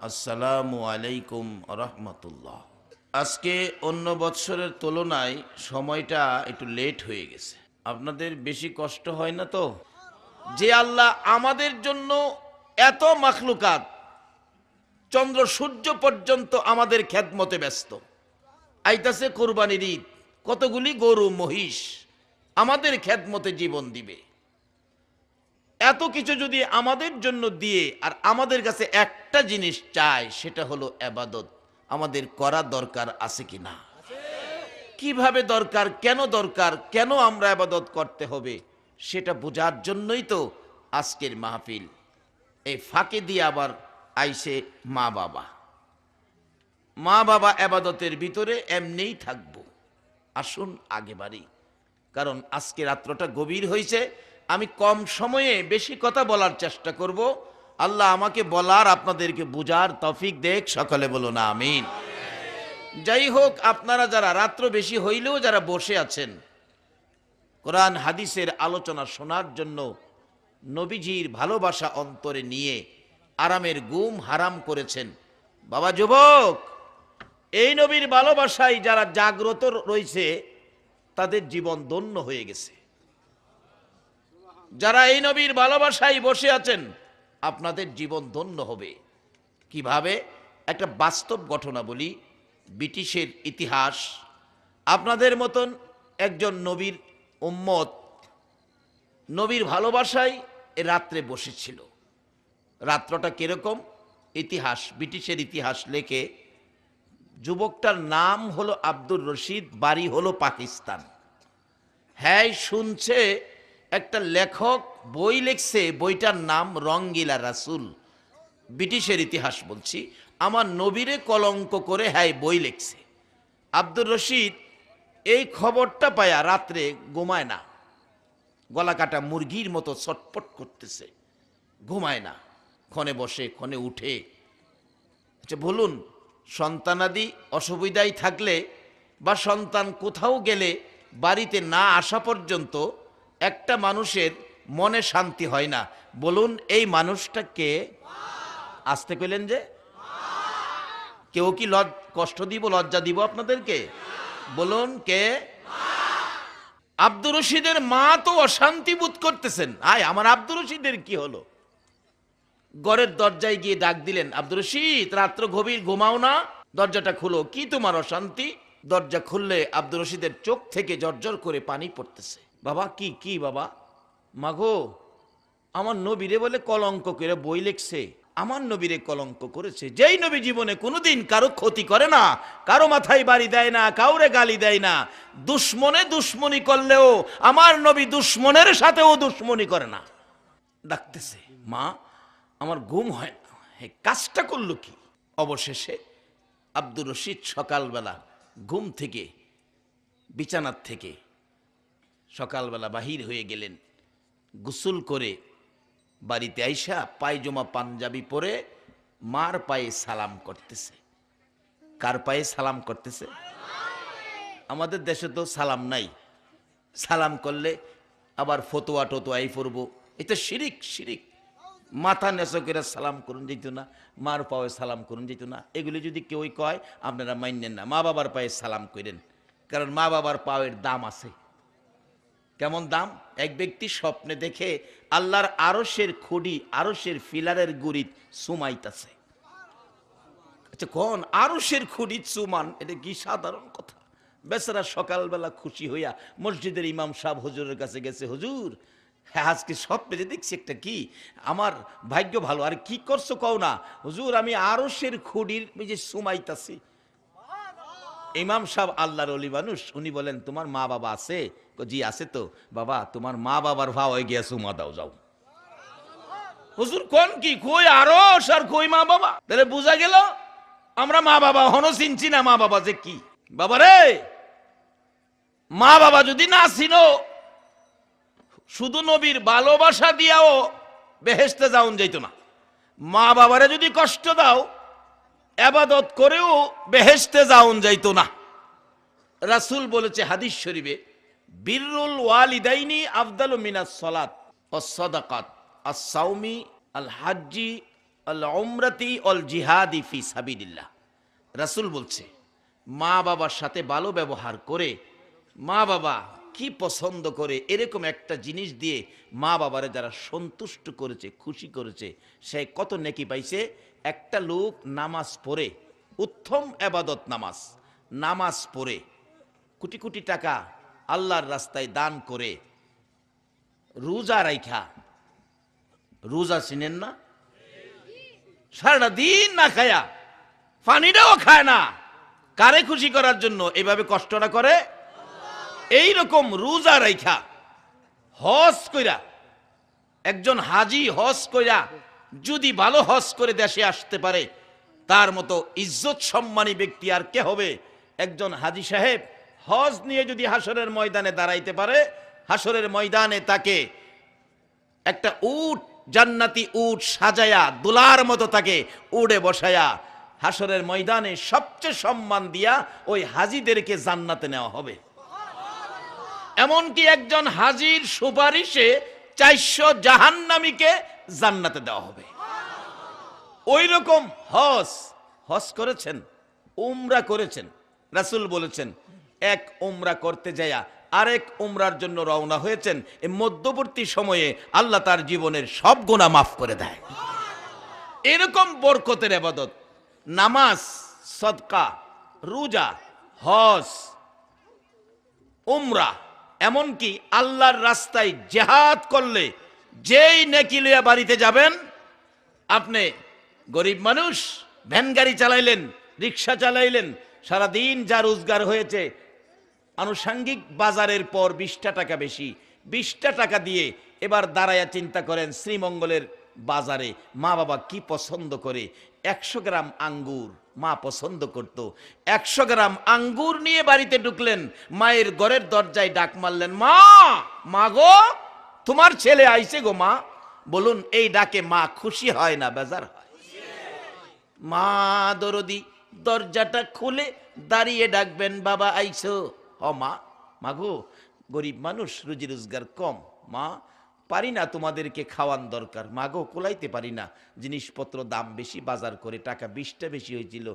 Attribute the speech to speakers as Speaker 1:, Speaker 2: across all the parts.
Speaker 1: আসসালামু আলাইকুম রহমতুল্লাহ। আজকে অন্য বৎসরের তুলনায় সময়টা একটু লেট হয়ে গেছে। আপনাদের বেশি কষ্ট হয় না তো? যে আল্লাহ আমাদের জন্য এত মাখলুকাত, চন্দ্র সূর্য পর্যন্ত আমাদের খেদমতে ব্যস্ত। আইতাছে কোরবানির ঈদ, কতগুলি গরু মহিষ আমাদের খেদমতে জীবন দিবে। এত কিছু যদি আমাদের জন্য দিয়ে আর আমাদের কাছে একটা জিনিস চায়, সেটা হলো ইবাদত, আমাদের করা দরকার আছে কি না? কিভাবে দরকার, কেন আমরা ইবাদত করতে হবে, সেটা বোঝার জন্যই তো আজকের মাহফিল। এই ফাঁকে দিয়ে আবার আইসে মা বাবা ইবাদতের ভিতরে এমনিই থাকবো। আসুন আগে বাড়ি, কারণ আজকে রাত্রটা গভীর হয়েছে। আমি কম সময়ে বেশি কথা বলার চেষ্টা করব। আল্লাহ আমাকে বলার, আপনাদেরকে বুঝার তৌফিক দেখ, সকলে বলুন আমিন। যাই হোক, আপনারা যারা রাত্র বেশি হইলেও যারা বসে আছেন কোরআন হাদিসের আলোচনা শোনার জন্য, নবীজির ভালোবাসা অন্তরে নিয়ে আরামের ঘুম হারাম করেছেন, বাবা যুবক, এই নবীর ভালোবাসায় যারা জাগ্রত রয়েছে তাদের জীবন ধন্য হয়ে গেছে। যারা এই নবীর ভালোবাসায় বসে আছেন, আপনাদের জীবন ধন্য হবে। কিভাবে? একটা বাস্তব ঘটনা বলি। ব্রিটিশের ইতিহাস। আপনাদের মতন একজন নবীর উম্মত নবীর ভালোবাসায় এ রাত্রে বসেছিল। রাত্রটা কিরকম? ইতিহাস, ব্রিটিশের ইতিহাস লেখে, যুবকটার নাম হলো আব্দুর রশিদ, বাড়ি হলো পাকিস্তান। হ্যাঁ, শুনছে একটা লেখক বই লিখছে, বইটার নাম রঙ্গিলা রাসূল। ব্রিটিশের ইতিহাস বলছি, আমার নবীরে কলঙ্ক করে হ্যাঁ বই লিখছে। আব্দুর রশিদ এই খবরটা পায়া রাত্রে ঘুমায় না, গলা কাটা মুরগির মতো ছটপট করতেছে, ঘুমায় না, ক্ষণে বসে ক্ষণে উঠে। আচ্ছা বলুন, সন্তানাদি অসুবিধায় থাকলে বা সন্তান কোথাও গেলে বাড়িতে না আসা পর্যন্ত একটা মানুষের মনে শান্তি হয় না। বলুন এই মানুষটা কে? আসতে কইলেন যে? কেউ কি কষ্ট দিব, লজ্জা দিব আপনাদেরকে? বলুন কে? আব্দুর রশিদের মা তো অশান্তি বোধ করতেছেন। আমার আব্দুর রশিদের কি হলো? ঘরের দরজায় গিয়ে ডাক দিলেন, আব্দুর রশিদ, রাত্র গভীর, ঘুমাও না, দরজাটা খুলো, কি তোমার অশান্তি? দরজা খুললে আব্দুর রশিদের চোখ থেকে জর্জর করে পানি পড়তেছে। বাবা কি বাবা? মাগো, আমার নবীরে বলে কলঙ্ক করে বই লিখছে, আমার নবীরে কলঙ্ক করেছে। যেই নবী জীবনে কোনোদিন কারো ক্ষতি করে না, কারো মাথায় বাড়ি দেয় না, কাউরে গালি দেয় না, দুশ্মনী করলেও আমার নবী দুশ্মনের সাথেও দুশ্মনী করে না। ডাকতেছে, মা আমার ঘুম হয় না, কাজটা করলো কি? অবশেষে আব্দুর রশিদ সকালবেলা ঘুম থেকে, বিছানার থেকে সকালবেলা বাহির হয়ে গেলেন, গোসল করে বাড়িতে আইসা পায়জামা পাঞ্জাবি পরে মার পায়ে সালাম করতেছে। কার পায়ে সালাম করতেছে? আমাদের দেশে তো সালাম নাই। সালাম করলে আবার ফতোয়া টতোয়াই পড়বো, এটা শিরিক। মাথা নেচো করে সালাম করুন যেত না, মার পায়ে সালাম করুন যেত না। এগুলি যদি কেউই কয় আপনারা মানলেন না, মা বাবার পায়ে সালাম করেন, কারণ মা বাবার পায়ের দাম আছে। কেমন দাম? এক ব্যক্তি স্বপ্নে দেখে আল্লাহর আরশের খুঁড়ি, আরশের ফিলারের গুড়িত সুমাইতাছে। আচ্ছা কোন আরশের খুঁড়ি চুমান? এটা কি সাধারণ কথা? বেচারা সকালবেলা খুশি হইয়া মসজিদের ইমাম সাহেব হুজুরের কাছে গেছে, হুজুর হ্যাঁ আজকে স্বপ্নে যে দেখছি একটা কি, আমার ভাগ্য ভালো। আর কি করছো কও না? হুজুর আমি আরশের খুঁড়ির যে সুমাইতাছি। ইমাম সাহেব আল্লাহর ওলি মানুষ, উনি বলেন তোমার মা বাবা আছে? জি আছে তো। বাবা তোমার মা বাবার ভাও হয়ে গিয়া সুমা দাও, যাও। হুজুর কোন কি, কই আরশ আর কই মা বাবা? তাহলে বোঝা গেল আমরা মা বাবা হনো চিনছি না, মা বাবা যে কি। বাবা রে, মা বাবা যদি না চিনো, শুধু নবীর ভালোবাসা দিয়াও বেহেশতে যাওন যাইতো না। মা বাবারে যদি কষ্ট দাও, ইবাদত করেও বেহেশতে যাওন যাইতো না। রাসূল বলেছে হাদিস শরীফে, বিররুল ওয়ালিদাইনি আফদালু মিনাস সালাত ওয়াস সাদাকাত আস সাওমি আল হাজ্জি আল উমরাতি অল জিহাদি ফি সাবিলিল্লাহ। রাসূল বলছে মা বাবার সাথে ভালো ব্যবহার করে, মা বাবা কি পছন্দ করে এরকম একটা জিনিস দিয়ে মা বাবারে যারা সন্তুষ্ট করেছে, খুশি করেছে, সে কত নেকি পাইছে। একটা লোক নামাজ পড়ে, উত্তম এবাদত নামাজ, নামাজ পড়ে কোটি কোটি টাকা আল্লাহর রাস্তায় দান করে, রোজা রাইখা, রোজা চিনেন না, সারাটা দিন না খায়া, পানিটাও খায় না, কারে খুশি করার জন্য এইভাবে কষ্টটা করে। এই রকম রোজা রাইখা হজ কইরা, একজন হাজি হজ কইরা যদি ভালো হজ করে দেশে আসতে পারে, তার মতো ইজ্জত সম্মানী ব্যক্তি আর কে হবে? একজন হাজি সাহেব হজ নিয়ে যদি হাসরের ময়দানে দাঁড়াইতে পারে, হাসরের ময়দানে তাকে একটা উট, জান্নাতি উট সাজায়া দুলার মতো তাকে উড়ে বসায়া হাসরের ময়দানে সবচেয়ে সম্মান দিয়া ওই হাজিদেরকে জান্নাতে নেওয়া হবে। এমনকি একজন হাজির সুপারিশে 400 জাহান্নামীকে জান্নাতে দেওয়া হবে। ওই রকম হজ, হজ করেছেন, উমরা করেছেন, রাসূল বলেছেন এক উমরা করতে যায়া আরেক উমরার জন্য রওনা হয়েছেন, এই মধ্যবর্তী সময়ে আল্লাহ তার জীবনের সব গুনাহ মাফ করে দেয়। এরকম বরকতের ইবাদত নামাজ, সদকা, রোজা, হজ, উমরা, এমনকি আল্লাহর রাস্তায় জিহাদ করলে যেই নেকি লইয়া বাড়িতে যাবেন। আপনি গরিব মানুষ, ভ্যান গাড়ি চালাইলেন, রিক্সা চালাইলেন, সারাদিন যা রোজগার হয়েছে আনুষঙ্গিক বাজারের পর 20টা টাকা বেশি, 20টা টাকা দিয়ে এবার দাঁড়ায়া চিন্তা করেন শ্রীমঙ্গলের বাজারে মা বাবা কি পছন্দ করে। 100 গ্রাম আঙ্গুর মা পছন্দ করত, 100 গ্রাম আঙ্গুর নিয়ে বাড়িতে ঢুকলেন, মায়ের ঘরের দরজায় ডাক মারলেন, মা, মা গো তোমার ছেলে আইছে গো মা। বলুন এই ডাকে মা খুশি হয় না বেজার হয়? মা দরদি দরজাটা খুলে দাঁড়িয়ে ডাকবেন, বাবা আইছো। ও মা, মাগো গরিব মানুষ, রুজি রোজগার কম, মা পারি না তোমাদেরকে খাওয়ান দরকার, মাগো কোলাইতে পারি না, জিনিসপত্র দাম বেশি, বাজার করে টাকা 20টা বেশি হয়েছিল,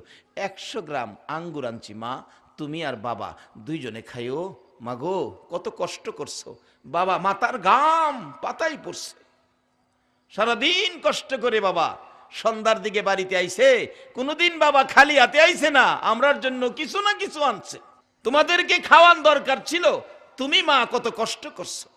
Speaker 1: 100 গ্রাম আঙ্গুর আনছি মা, তুমি আর বাবা দুইজনে খাইও। মাগো কত কষ্ট করছো, বাবা মাথার ঘাম পাতাই পড়ছে, সারাদিন কষ্ট করে বাবা সন্ধ্যার দিকে বাড়িতে আইছে, কোনোদিন বাবা খালি হাতে আইছে না, আমরার জন্য কিছু না কিছু আনছে, তোমাদেরকে খাওয়ান দরকার ছিল, তুমি মা কত কষ্ট করছো,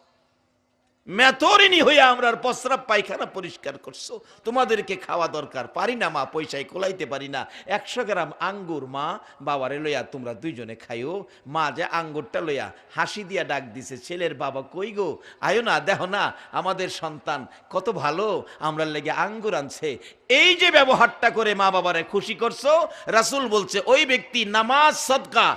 Speaker 1: মেতরিনী হইয়া আমরার প্রস্রাব পায়খানা পরিষ্কার করছো, তোমাদেরকে খাওয়া দরকার, পারি না মা, পয়সায় কোলাইতে পারি না, 100 গ্রাম আঙ্গুর মা বাবারে লইয়া তোমরা দুইজনে খাইও। মা যে আঙ্গুরটা লইয়া হাসি দিয়া ডাক দিছে, ছেলের বাবা কই গো, আয়ো না, দেখো না আমাদের সন্তান কত ভালো, আমরা লেগে আঙ্গুর আনছে। এই যে ব্যবহারটা করে মা বাবারে খুশি করছো, রাসূল বলছে ওই ব্যক্তি নামাজ, সদকা,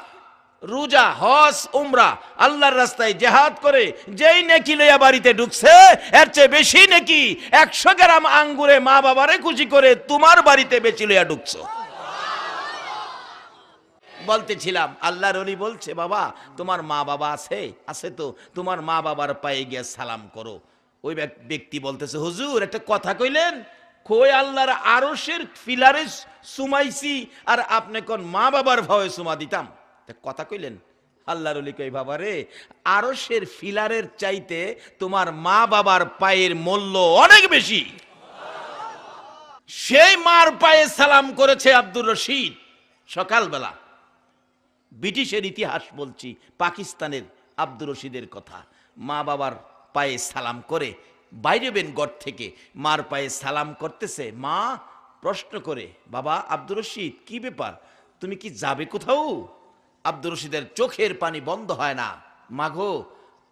Speaker 1: রোজা, হজ, উমরা, আল্লাহর রাস্তায় জিহাদ করে যেই নেকি লইয়া বাড়িতে ঢুকছে, এর চেয়ে বেশি নেকি 100 গ্রাম আঙ্গুরে মা বাবারে খুশি করে তোমার বাড়িতে বেশি লইয়া ঢুকছো। বলতেছিলাম আল্লাহর ওলি বলছে, বাবা তোমার মা বাবা আছে? আছে তো, তোমার মা বাবার পায়ে গিয়ে সালাম করো। ওই ব্যক্তি বলতেছে, হুজুর একটা কথা কইলেন, কই আল্লাহর আরশের ফিলারে সুমাইছি আর আপনি কোন মা বাবার ভয়ে সুমা দিতাম, কথা কইলেন? আল্লাহর ওলি কই, বাবা রে আরশের ফিলারের চাইতে তোমার মা বাবার পায়ের মূল্য অনেক বেশি। সেই মার পায়ে সালাম করেছে আব্দুর রশিদ সকালবেলা। ব্রিটিশের ইতিহাস বলছি, পাকিস্তানের আব্দুর রশিদের কথা। মা বাবার পায়ে সালাম করে বাইরে বেন ঘর থেকে মার পায়ে সালাম করতেছে, মা প্রশ্ন করে, বাবা আব্দুর রশিদ কি ব্যাপার, তুমি কি যাবে কোথাও? আব্দুর রশিদের চোখের পানি বন্ধ হয় না, মাগো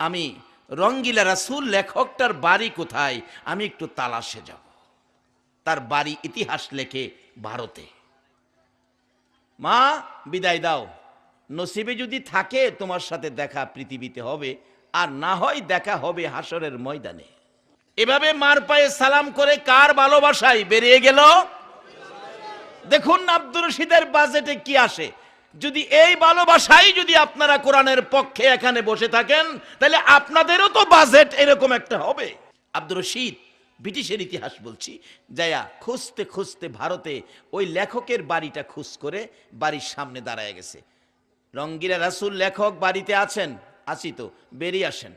Speaker 1: আমি রঙ্গিলা রাসূল লেখকটার বাড়ি কোথায়, আমি একটু তালাশে যাব। তার বাড়ি ইতিহাস লেখে ভারতে। মা বিদায় দাও, নসিবে যদি থাকে তোমার সাথে দেখা পৃথিবীতে হবে, আর না হয় দেখা হবে হাসরের ময়দানে। এভাবে মার পায়ে সালাম করে কার ভালোবাসায় বেরিয়ে গেল। দেখুন আব্দুর রশিদের বাজেটে কি আসে। যদি এই ভালোবাসাই যদি আপনারা কোরআনের পক্ষে এখানে বসে থাকেন, তাহলে আপনাদেরও তো বাজেট এরকম একটা হবে। আব্দুর রশিদ ব্রিটিশের ইতিহাস বলছি, যায়া খুঁজতে খুঁজতে ভারতে ওই লেখকের বাড়িটা খুঁজ করে বাড়ির সামনে দাঁড়ায় গেছে। রঙ্গিলা রাসূল লেখক বাড়িতে আছেন? আছি তো, বেরিয়ে আসেন।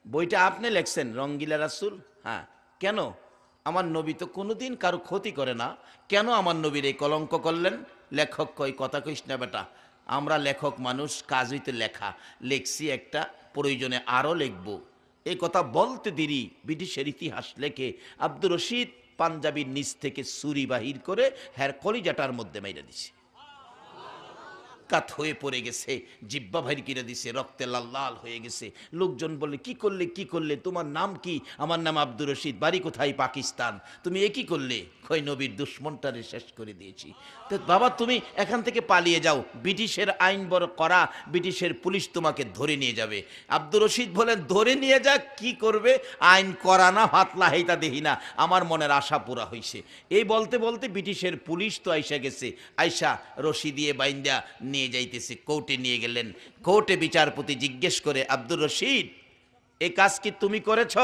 Speaker 1: বইটা আপনি লেখছেন রঙ্গিলা রাসূল? হ্যাঁ। কেন? আমার নবী তো কোনোদিন কারো ক্ষতি করে না, কেন আমার নবীর এই কলঙ্ক করলেন? লেখক কই, কথা কইস না বেটা, আমরা লেখক মানুষ, কাজ হইতে লেখা, লেখছি একটা, প্রয়োজনে আরও লিখব। এই কথা বলতে দেরি ব্রিটিশের ইতিহাস লেখে আব্দুর রশিদ পাঞ্জাবির নিচ থেকে ছুরি বাহির করে হ্যার কলিজাটার মধ্যে মাইরা দিছে। কাত হয়ে পড়ে গেছে, জিব্বা ভাইর কিনে দিছে, রক্তে লাল লাল হয়ে গেছে। লোকজন বলে কি করলে, কি করলে, তোমার নাম কি? আমার নাম আব্দুর রশিদ, বাড়ি কোথায়? পাকিস্তান। তুমি এ কি করলে? কই নবীর দুশ্মনটারে শেষ করে দিয়েছি। তো বাবা তুমি এখান থেকে পালিয়ে যাও, ব্রিটিশের আইন বড় করা, ব্রিটিশের পুলিশ তোমাকে ধরে নিয়ে যাবে। আব্দুর রশিদ বলেন ধরে নিয়ে যাক, কি করবে? আইন করা না হাতলা হেইতা দেখি না, আমার মনের আশা পুরা হইছে। এই বলতে বলতে ব্রিটিশের পুলিশ তো আইসা গেছে, আইসা রশি দিয়ে বাইন্দা নিয়ে যাইতেছে, কোর্টে নিয়ে গেলেন। কোর্টে বিচারপতি জিজ্ঞেস করে, আব্দুর রশিদ এই কাজ কি তুমি করেছ?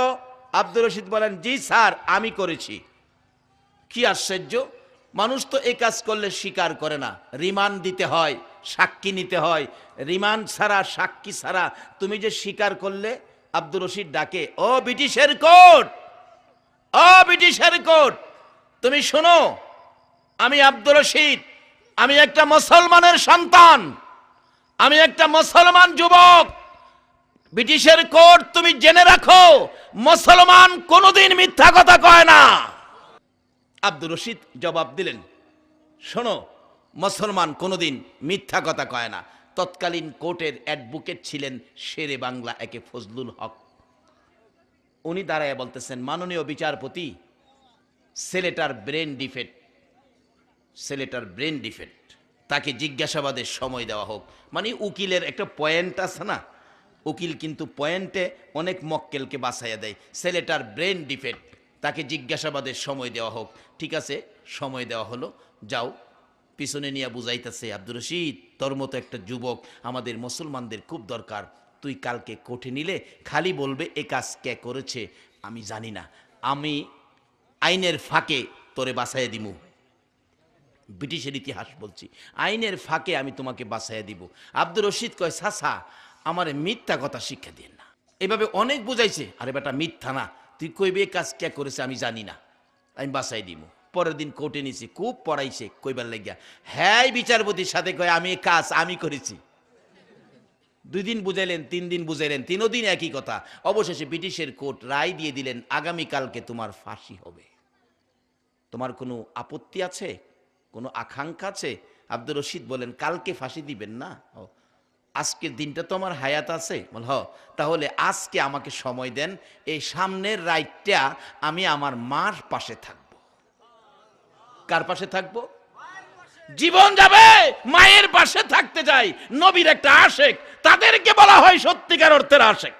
Speaker 1: আব্দুর রশিদ বলেন জি স্যার আমি করেছি। কি আশ্চর্য, মানুষ তো এই কাজ করলে স্বীকার করে না, রিমান্ড দিতে হয়, সাক্ষী নিতে হয়, রিমান্ড ছাড়া সাক্ষী ছাড়া তুমি যে স্বীকার করলে। আব্দুর রশিদ ডাকে, ও ব্রিটিশের কোর্ট, ও ব্রিটিশের কোর্ট, তুমি শোনো, আমি আব্দুর রশিদ, আমি একটা মুসলমানের সন্তান, আমি একটা মুসলমান যুবক। ব্রিটিশের কোর্ট তুমি জেনে রাখো, মুসলমান কোনোদিন মিথ্যা কথা কয় না। আব্দুর রশিদ জবাব দিলেন, শোনো, মুসলমান কোনোদিন মিথ্যা কথা কয় না। তৎকালীন কোর্টের অ্যাডভোকেট ছিলেন শেরে বাংলা একে ফজলুল হক। উনি দাঁড়ায় বলতেছেন, মাননীয় বিচারপতি, ছেলেটার ব্রেন ডিফেক্ট, ছেলেটার ব্রেন ডিফেক্ট, তাকে জিজ্ঞাসাবাদের সময় দেওয়া হোক। মানে উকিলের একটা পয়েন্ট আছে না, উকিল কিন্তু পয়েন্টে অনেক মক্কেলকে বাঁচাইয়া দেয়। ছেলেটার ব্রেন ডিফেক্ট, তাকে জিজ্ঞাসাবাদের সময় দেওয়া হোক। ঠিক আছে, সময় দেওয়া হলো, যাও। পিছনে নিয়ে বুঝাইতেছে, আব্দুর রশিদ তোর মতো একটা যুবক আমাদের মুসলমানদের খুব দরকার, তুই কালকে কোর্টে নিলে খালি বলবে এ কাজ কে করেছে আমি জানি না, আমি আইনের ফাঁকে তোরে বাঁচাইয়া দিমু। ব্রিটিশের ইতিহাস বলছি, আইনের ফাঁকে আমি তোমাকে বাঁচাইয়া দিব। আব্দুর রশিদ কয়, চাচা আমার মিথ্যা কথা শিক্ষা দিয়ে না। এভাবে অনেক বুঝাইছে, আরে বেটা মিথ্যা না, তুই কইবে এ কাজ কে করেছে আমি জানি না, আমি বাঁচাই দিব। পরের দিন কোর্টে নিছি, খুব পড়াইছে কইবার লাগিয়া, হ্যাঁ বিচারপতির সাথে কয় আমি এ কাজ আমি করেছি। 2 দিন বুঝাইলেন, 3 দিন বুঝাইলেন, 3 দিন একই কথা। অবশেষে ব্রিটিশের কোর্ট রায় দিয়ে দিলেন, আগামীকালকে তোমার ফাঁসি হবে। তোমার কোনো আপত্তি আছে, কোনো আকাঙ্ক্ষা আছে? আব্দুর রশিদ বলেন, কালকে ফাঁসি দিবেন না? আজকের দিনটা তো আমার হায়াত আছে। বল হ, তাহলে আজকে আমাকে সময় দেন, এই সামনের রাইটটা আমি আমার মার পাশে থাকব। কার পাশে থাকব? জীবন যাবে মায়ের পাশে থাকতে চাই। নবীর একটা আশেক, তাদেরকে বলা হয় সত্যিকার অর্থের আশেক।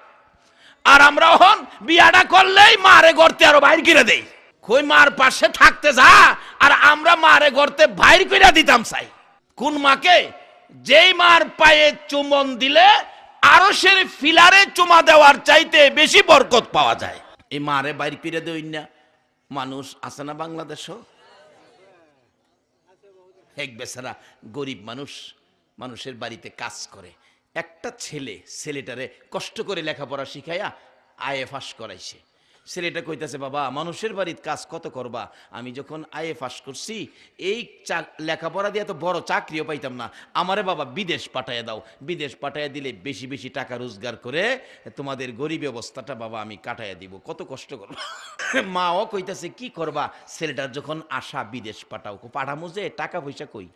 Speaker 1: আর আমরা হন বিয়াটা করলেই মারে গর্তে আরো বাইর করে দেই। কই মার পাশে থাকতে যা, আর আমরা মারে গর্তে বাইর করে দিতাম চাই। কোন মাকে? যেই মার পায়ে চুমন দিলে আরশের ফিলারে চুমা দেওয়ার চাইতে বেশি বরকত পাওয়া যায়। এই মারে বাইর করে দেই না মানুষ আছে না বাংলাদেশও? এক বেচারা গরিব মানুষ, মানুষের বাড়িতে কাজ করে, একটা ছেলেটারে কষ্ট করে লেখাপড়া শিখাইয়া আইএ পাস করাইছে। ছেলেটা কইতাছে, বাবা মানুষের বাড়ির কাজ কত করবা, আমি যখন আইএ পাস করছি এই লেখাপড়া দিয়ে তো বড় চাকরিও পাইতাম না, আমারে বাবা বিদেশ পাঠাইয়া দাও, বিদেশ পাঠাইয়া দিলে বেশি বেশি টাকা রোজগার করে তোমাদের গরিব অবস্থাটা বাবা আমি কাটাইয়া দিব, কত কষ্ট করবা। মাও কইতাছে কি করবা, ছেলেটার যখন আশা বিদেশ পাঠাও, পাঠামো যে টাকা পয়সা কই?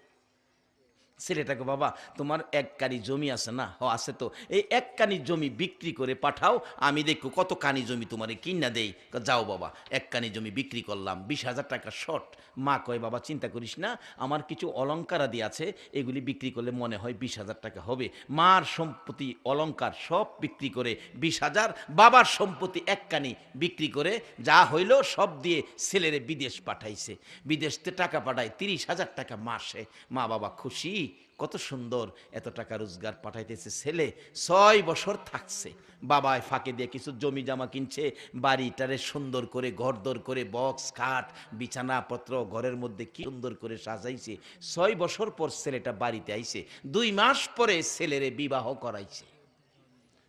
Speaker 1: ছেলেটাকে, বাবা তোমার 1 কানি জমি আছে না? ও আছে তো, এই 1 কানি জমি বিক্রি করে পাঠাও, আমি দেখো কত কানি জমি তোমারে কিনা দেই। যাও বাবা, 1 কানি জমি বিক্রি করলাম, 20,000 টাকা শর্ট। মা কয়, বাবা চিন্তা করিস না, আমার কিছু অলংকারাদি আছে, এগুলি বিক্রি করলে মনে হয় 20,000 টাকা হবে। মার সম্পত্তি অলংকার সব বিক্রি করে 20,000, বাবার সম্পত্তি 1 কানি বিক্রি করে যা হইল সব দিয়ে ছেলেরে বিদেশ পাঠাইছে। বিদেশতে টাকা পাঠায় 30,000 টাকা মাসে। মা বাবা খুশি, কত সুন্দর, এত টাকা রোজগার পাঠাইতেছে ছেলে, 6 বছর থাকছে। বাবায় ফাঁকে দিয়ে কিছু জমি জামা কিনছে, বাড়িটারে সুন্দর করে ঘরদোর করে বক্স খাট বিছানাপত্র ঘরের মধ্যে কি সুন্দর করে সাজাইছে। 6 বছর পর ছেলেটা বাড়িতে আইছে, 2 মাস পরে ছেলেরে বিবাহ করাইছে।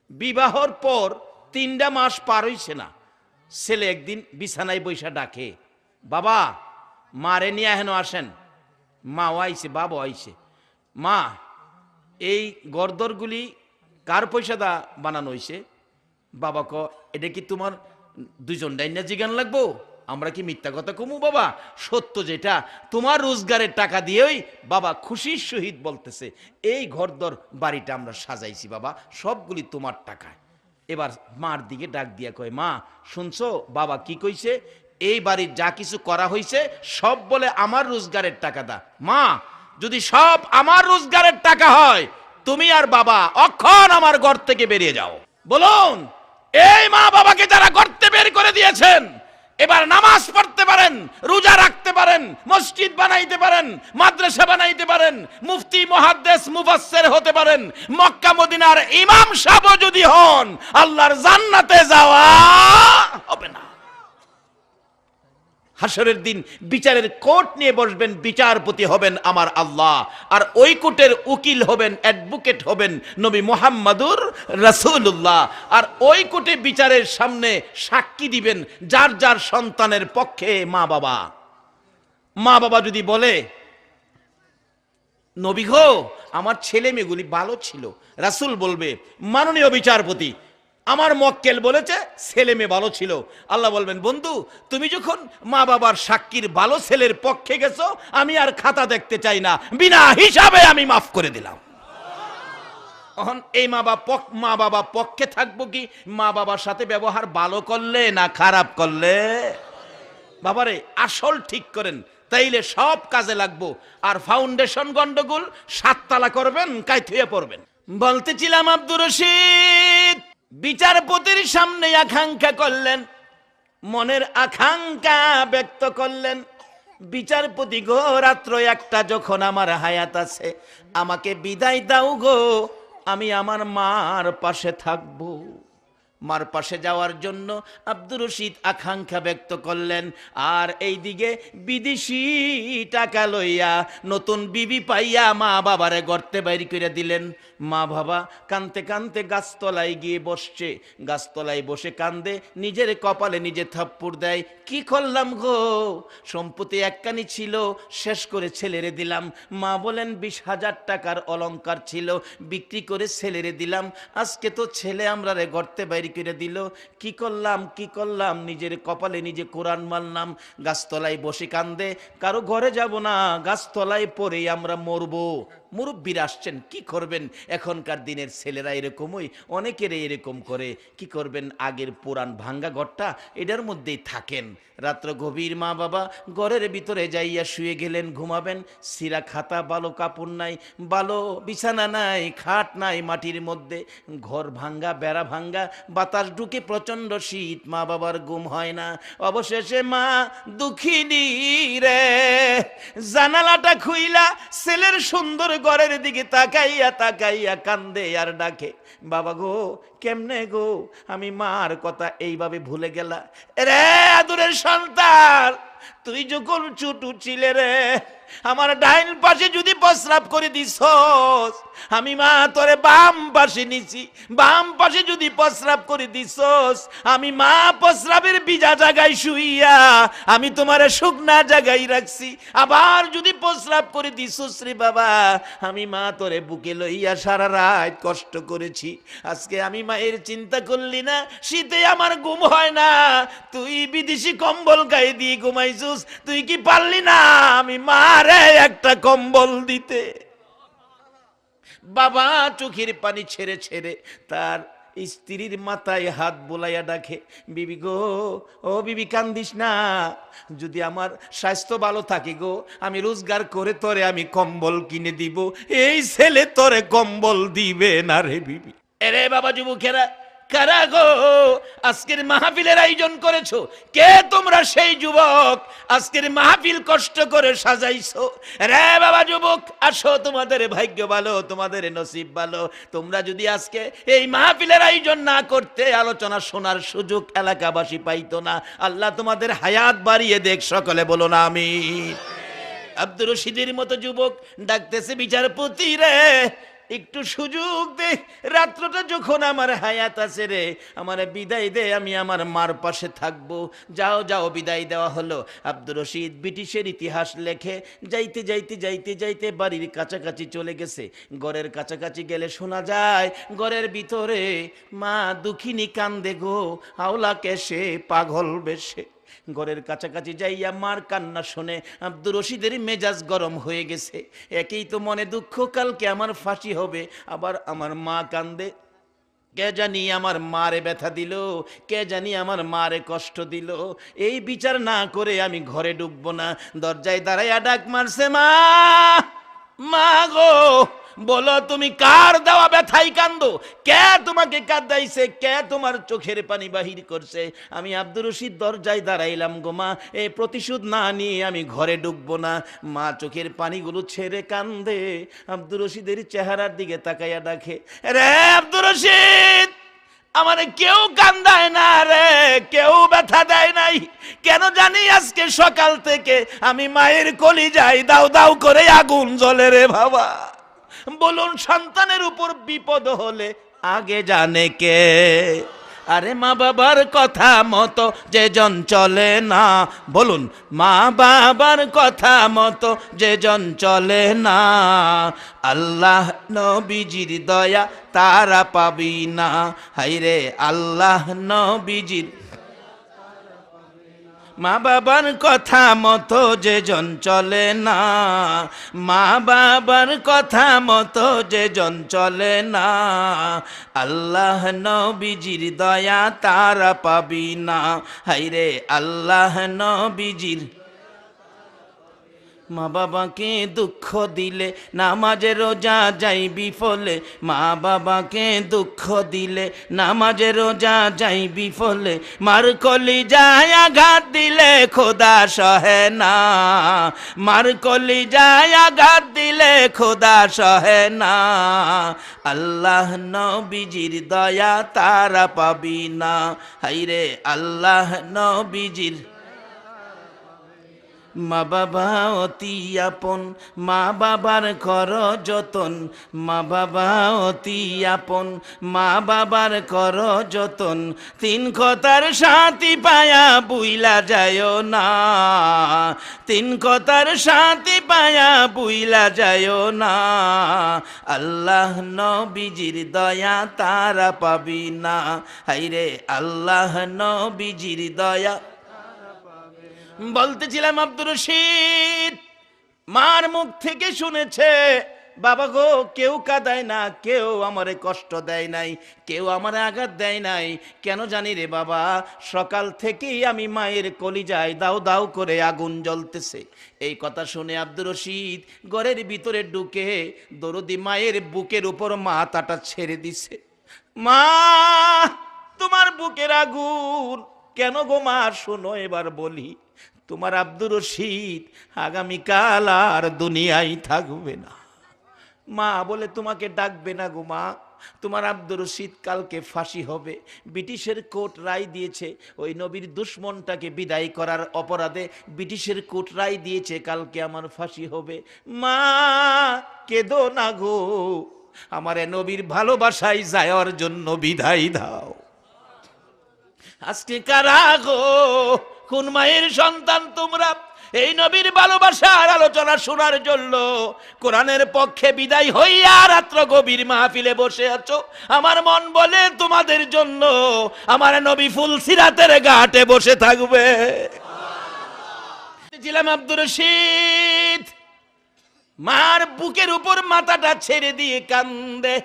Speaker 1: বিবাহর পর 3টা মাস পার হইছে না, ছেলে একদিন বিছানায় বৈশা ডাকে, বাবা মারে নিয়ে হেন আসেন। মাও আইছে, বাবা আইছে। মা, এই গরদরগুলি কার পয়সা দা বানানো হইছে? বাবা ক, এটা কি তোমার 2জন ডাইনা জিগান লাগবো? আমরা কি মিথ্যা কথা কমু বাবা? সত্য যেটা, তোমার রোজগারের টাকা দিয়েই বাবা খুশির সহিত বলতেছে এই ঘরদর বাড়িটা আমরা সাজাইছি বাবা, সবগুলি তোমার টাকায়। এবার মার দিকে ডাক দিয়া কয়, মা শুনছো বাবা কি কইছে? এই বাড়ির যা কিছু করা হয়েছে সব বলে আমার রোজগারের টাকা দা। মা, যদি সব আমার রোজগারের টাকা হয়, তুমি আর বাবা অক্ষণ আমার ঘর থেকে বেরিয়ে যাও। বলুন, এই মা বাবাকে যারা গর্তে বের করে দিয়েছেন, এবার নামাজ পড়তে পারেন, রোজা রাখতে পারেন, মসজিদ বানাইতে পারেন, মাদ্রাসা বানাইতে পারেন, মুফতি মুহাদ্দিস মুফাসসির হতে পারেন, মক্কা মদিনার ইমাম সাহেব যদি হন, আল্লাহর জান্নাতে যাওয়া হবে না। হাসরের দিন বিচারের কোর্ট নিয়ে বসবেন, বিচারপতি হবেন আমার আল্লাহ, আর ওই কোর্টের উকিল হবেন, অ্যাডভোকেট হবেন নবী মুহাম্মাদুর রাসূলুল্লাহ। আর ওই কোর্টে বিচারের সামনে সাক্ষী দিবেন যার যার সন্তানের পক্ষে মা বাবা। মা বাবা যদি বলে, নবী গো আমার ছেলে মেয়েগুলি ভালো ছিল, রাসূল বলবে, মাননীয় বিচারপতি আমার মক্কেল বলেছে ছেলে মেয়ে ভালো ছিল। আল্লাহ বলবেন, বন্ধু তুমি যখন মা বাবার সাক্ষীর ভালো ছেলের পক্ষে গেছো, আমি আর খাতা দেখতে চাই না, বিনা হিসাবে আমি মাফ করে দিলাম। এখন এই মা বাবা পক্ষে থাকবো কি মা বাবার সাথে ব্যবহার ভালো করলে না খারাপ করলে? বাবারে আসল ঠিক করেন, তাইলে সব কাজে লাগবো। আর ফাউন্ডেশন গন্ডগোল 7 তালা করবেন, কাইথুয়ে পড়বেন। বলতেছিলাম আব্দুর রশিদ বিচারপতির সামনে আকাঙ্ক্ষা করলেন, মনের আকাঙ্ক্ষা ব্যক্ত করলেন, বিচারপতি গো রাত্র 1টা যখন আমার হায়াত আছে, আমাকে বিদায় দাও গো, আমি আমার মার পাশে থাকবো। মার পাশে যাওয়ার জন্য আব্দুর রশিদ আকাঙ্ক্ষা ব্যক্ত করলেন। আর এইদিকে বিদেশি টাকা লইয়া নতুন বিবি পাইয়া মা বাবারে গর্তে বাইর করে দিলেন। মা বাবা কানতে কানতে গাছতলায় গিয়ে বসছে, গাছতলায় বসে কান্দে, নিজের কপালে নিজে থাপ্পড় দেয়, কি করলাম গো, সম্পত্তি একখানি ছিল শেষ করে ছেলেরে দিলাম। মা বলেন 20,000 টাকার অলংকার ছিল, বিক্রি করে ছেলেরে দিলাম, আজকে তো ছেলে আমরা রে গর্তে বাইর করে দিল, কি করলাম, নিজের কপালে নিজে কোরআন মারলাম। গাছতলায় বসে কান্দে, কারো ঘরে যাব না, গাছতলায় পড়েই আমরা মরবো। মুরব্বীরা আসছেন, কি করবেন? এখনকার দিনের ছেলেরা এরকমই, অনেকেরই এরকম করে। কি করবেন? আগের পুরান ভাঙ্গা ঘরটা, এটার মধ্যেই থাকেন। রাত্র গভীর, মা বাবা ঘরের ভিতরে যাইয়া শুয়ে গেলেন, ঘুমাবেন। সিরা খাতা, ভালো কাপড় নাই, ভালো বিছানা নাই, খাট নাই, মাটির মধ্যে, ঘর ভাঙ্গা, বেড়া ভাঙ্গা, বাতাস ঢুকে প্রচন্ড শীত, মা বাবার ঘুম হয় না। অবশেষে মা দুঃখিনী রে জানালাটা খুইলা ছেলের সুন্দর ঘরের দিকে তাকাইয়া কান্দে আর ডাকে, বাবা গো কেমনে গো, আমি মার কথা এইভাবে ভুলে গেলা রে আদরের সন্তান, তুই যখন ছোট ছিলে রে, আমার ডাইন পাশে যদি প্রস্রাব করে দিছস, আমি মা তোরে বাম পাশে নিছি, বাম পাশে যদি প্রস্রাব করে দিছস, আমি মা প্রস্রাবের ভিজা জায়গায় শুইয়া আমি তোমারে শুকনা জায়গায় রাখছি। আবার যদি প্রস্রাব করে দিছস রে বাবা, আমি মা তোরে বুকে লইয়া সারা রাত কষ্ট করেছি। আজকে আমি মায়ের চিন্তা করলি না, শীতে আমার ঘুম হয় না, তুই বিদেশি কম্বল গায়ে দিয়ে ঘুমাইছিস, তুই কি পারলি না আমি মারে একটা কম্বল দিতে? বাবা চোখের পানি ছেড়ে ছেড়ে তার স্ত্রীর মাথায় হাত বোলাইয়া ডাকে, বিবি গো, ও বিবি কান্দিস না, যদি আমার স্বাস্থ্য ভালো থাকে গো, আমি রোজগার করে তোরে আমি কম্বল কিনে দিব, এই ছেলে তোরে কম্বল দিবে না রে বিবি। এরে বাবা যুবকেরা, কারা গো আজকের মাহফিলের আয়োজন করেছো? কে তোমরা সেই যুবক আজকের মাহফিল কষ্ট করে সাজাইছো? রে বাবা যুবক, আসো, তোমাদের ভাগ্য ভালো, তোমাদের নসিব ভালো। তোমরা যদি আজকে এই মাহফিলের আয়োজন না করতে, আলোচনা শোনার সুযোগ এলাকাবাসী পাইতো না। আল্লাহ তোমাদের হায়াত বাড়িয়ে দেখ, সকলে বলো না আমিন। আব্দুর রশিদের মতো যুবক ডাকতেছে, বিচারপতি রে, একটু সুযোগ দে, রাত্রটা যখন আমার হায়াত আছে রে, আমার বিদায় দে, আমি আমার মার পাশে থাকবো। যাও যাও, বিদায় দেওয়া হলো। আব্দুর রশিদ ব্রিটিশের ইতিহাস লেখে যাইতে যাইতে যাইতে যাইতে বাড়ির কাছাকাছি চলে গেছে। ঘরের কাছাকাছি গেলে শোনা যায় ঘরের ভিতরে মা দুঃখিনী কান্দে গো, আওলাকে সে পাগল বেশে। ঘরের কাছাকাছি যাইয়া মার কান্না শুনে আব্দুর রশিদের মেজাজ গরম হয়ে গেছে। একেই তো মনে দুঃখ, কালকে আমার ফাঁসি হবে, আবার আমার মা কান্দে। কে জানি আমার মারে ব্যথা দিল, কে জানি আমার মারে কষ্ট দিল। এই বিচার না করে আমি ঘরে ঢুকবো না। দরজায় দাঁড়াইয়া ডাক মারছে, মা, মা গো, বলো তুমি কার দেওয়া ব্যথাই কান্দো? কে তোমাকে কাঁদাইছে? কে তোমার চোখের পানি বাহির করছে? আমি আব্দুর রশিদ দরজায় দাঁড়াইলাম গো মা, এই প্রতিশোধ না নিয়ে আমি ঘরে ঢুকবো না। মা চোখের পানিগুলো ছেড়ে কান্দে। আব্দুর রশিদের চেহারার দিকে তাকাইয়া ডাকে, রে আব্দুর রশিদ, আমার কেউ কান্দায় না রে, কেউ ব্যথা দেয় নাই। কেন জানি আজকে সকাল থেকে আমি মায়ের কলিজায় দাও দাও করে আগুন জ্বলে রে বাবা। বলুন, সন্তানের উপর বিপদ হলে আগে জানে কে? আরে মা বাবার কথা মতো যে জন চলে না, বলুন, মা বাবার কথা মতো যে জন চলে না, আল্লাহ নবীজির দয়া তারা পাবি না। হাইরে আল্লাহ নবীজির, মা বাবার কথা মতো যে জন চলে না, মা বাবার কথা মতো যে জন চলে না, আল্লাহ নবীজির দয়া তারা পাবি না। হাইরে আল্লাহ নবীজির, মা বাবাকে দুঃখ দিলে নামাজে রোজা যাই বিফলে, মা বাবাকে দুঃখ দিলে নামাজে রোজা যাই বিফলে, মার কলিজায় আঘাত দিলে খোদা সহে না, মার কলিজায় আঘাত দিলে খোদা সহে না, আল্লাহ নবীজির দয়া তারা পাবি না। হাইরে আল্লাহ নবীজির, মা বাবা অতি আপন, মা বাবার কর যতন, মা বাবা অতি আপন, মা বাবার কর যতন, তিন কথার সাথী পায়া বুইলা যায় না, তিন কথার সাথী পায়া বুইলা যায় না, আল্লাহ নবীজির দয়া তারা পাবি না। হাইরে আল্লাহ নবীজির দয়া। বলতেছিলাম আব্দুর রশিদ মার মুখ থেকে শুনেছে, বাবা গো, কেউ কাঁদায় না, কেউ আমারে কষ্ট দেয় নাই, কেউ আমারে আঘাত দেয় নাই। কেন জানি রে বাবা, সকাল থেকেই আমি মায়ের কলিজায় দাও দাও করে আগুন জ্বলতেছে। এই কথা শুনে আব্দুর রশিদ ঘরের ভিতরে ঢুকে দরদি মায়ের বুকের উপর মাথাটা ছেড়ে দিছে। মা, তোমার বুকের আগুন কেন গো মা? শোনো এবার বলি, তোমার আব্দুর রশিদ আগামীকাল আর দুনিয়ায় থাকবে না। মা বলে, তোমাকে ডাকবে না গো মা, তোমার আব্দুর রশিদ কালকে ফাঁসি হবে। ব্রিটিশের কোর্ট রায় দিয়েছে, ওই নবীর দুশ্মনটাকে বিদায় করার অপরাধে ব্রিটিশের কোর্ট রায় দিয়েছে, কালকে আমার ফাঁসি হবে। মা কেঁদো না গো, আমারে নবীর ভালোবাসায় যাওয়ার জন্য বিদায় দাও। আজকে কারা গো, কোন মায়ের সন্তান তোমরা এই নবীর ভালোবাসার আলোচনা শোনার জন্য কোরআনের পক্ষে বিদায় হইয়া রাত্র গভীর মাহফিলে বসে আছো? আমার মন বলে তোমাদের জন্য আমার নবী ফুলসিরাতের ঘাটে বসে থাকবে। ছিলাম আব্দুর রশিদ মার বুকের উপর মাথাটা ছেড়ে দিয়ে কান্দে,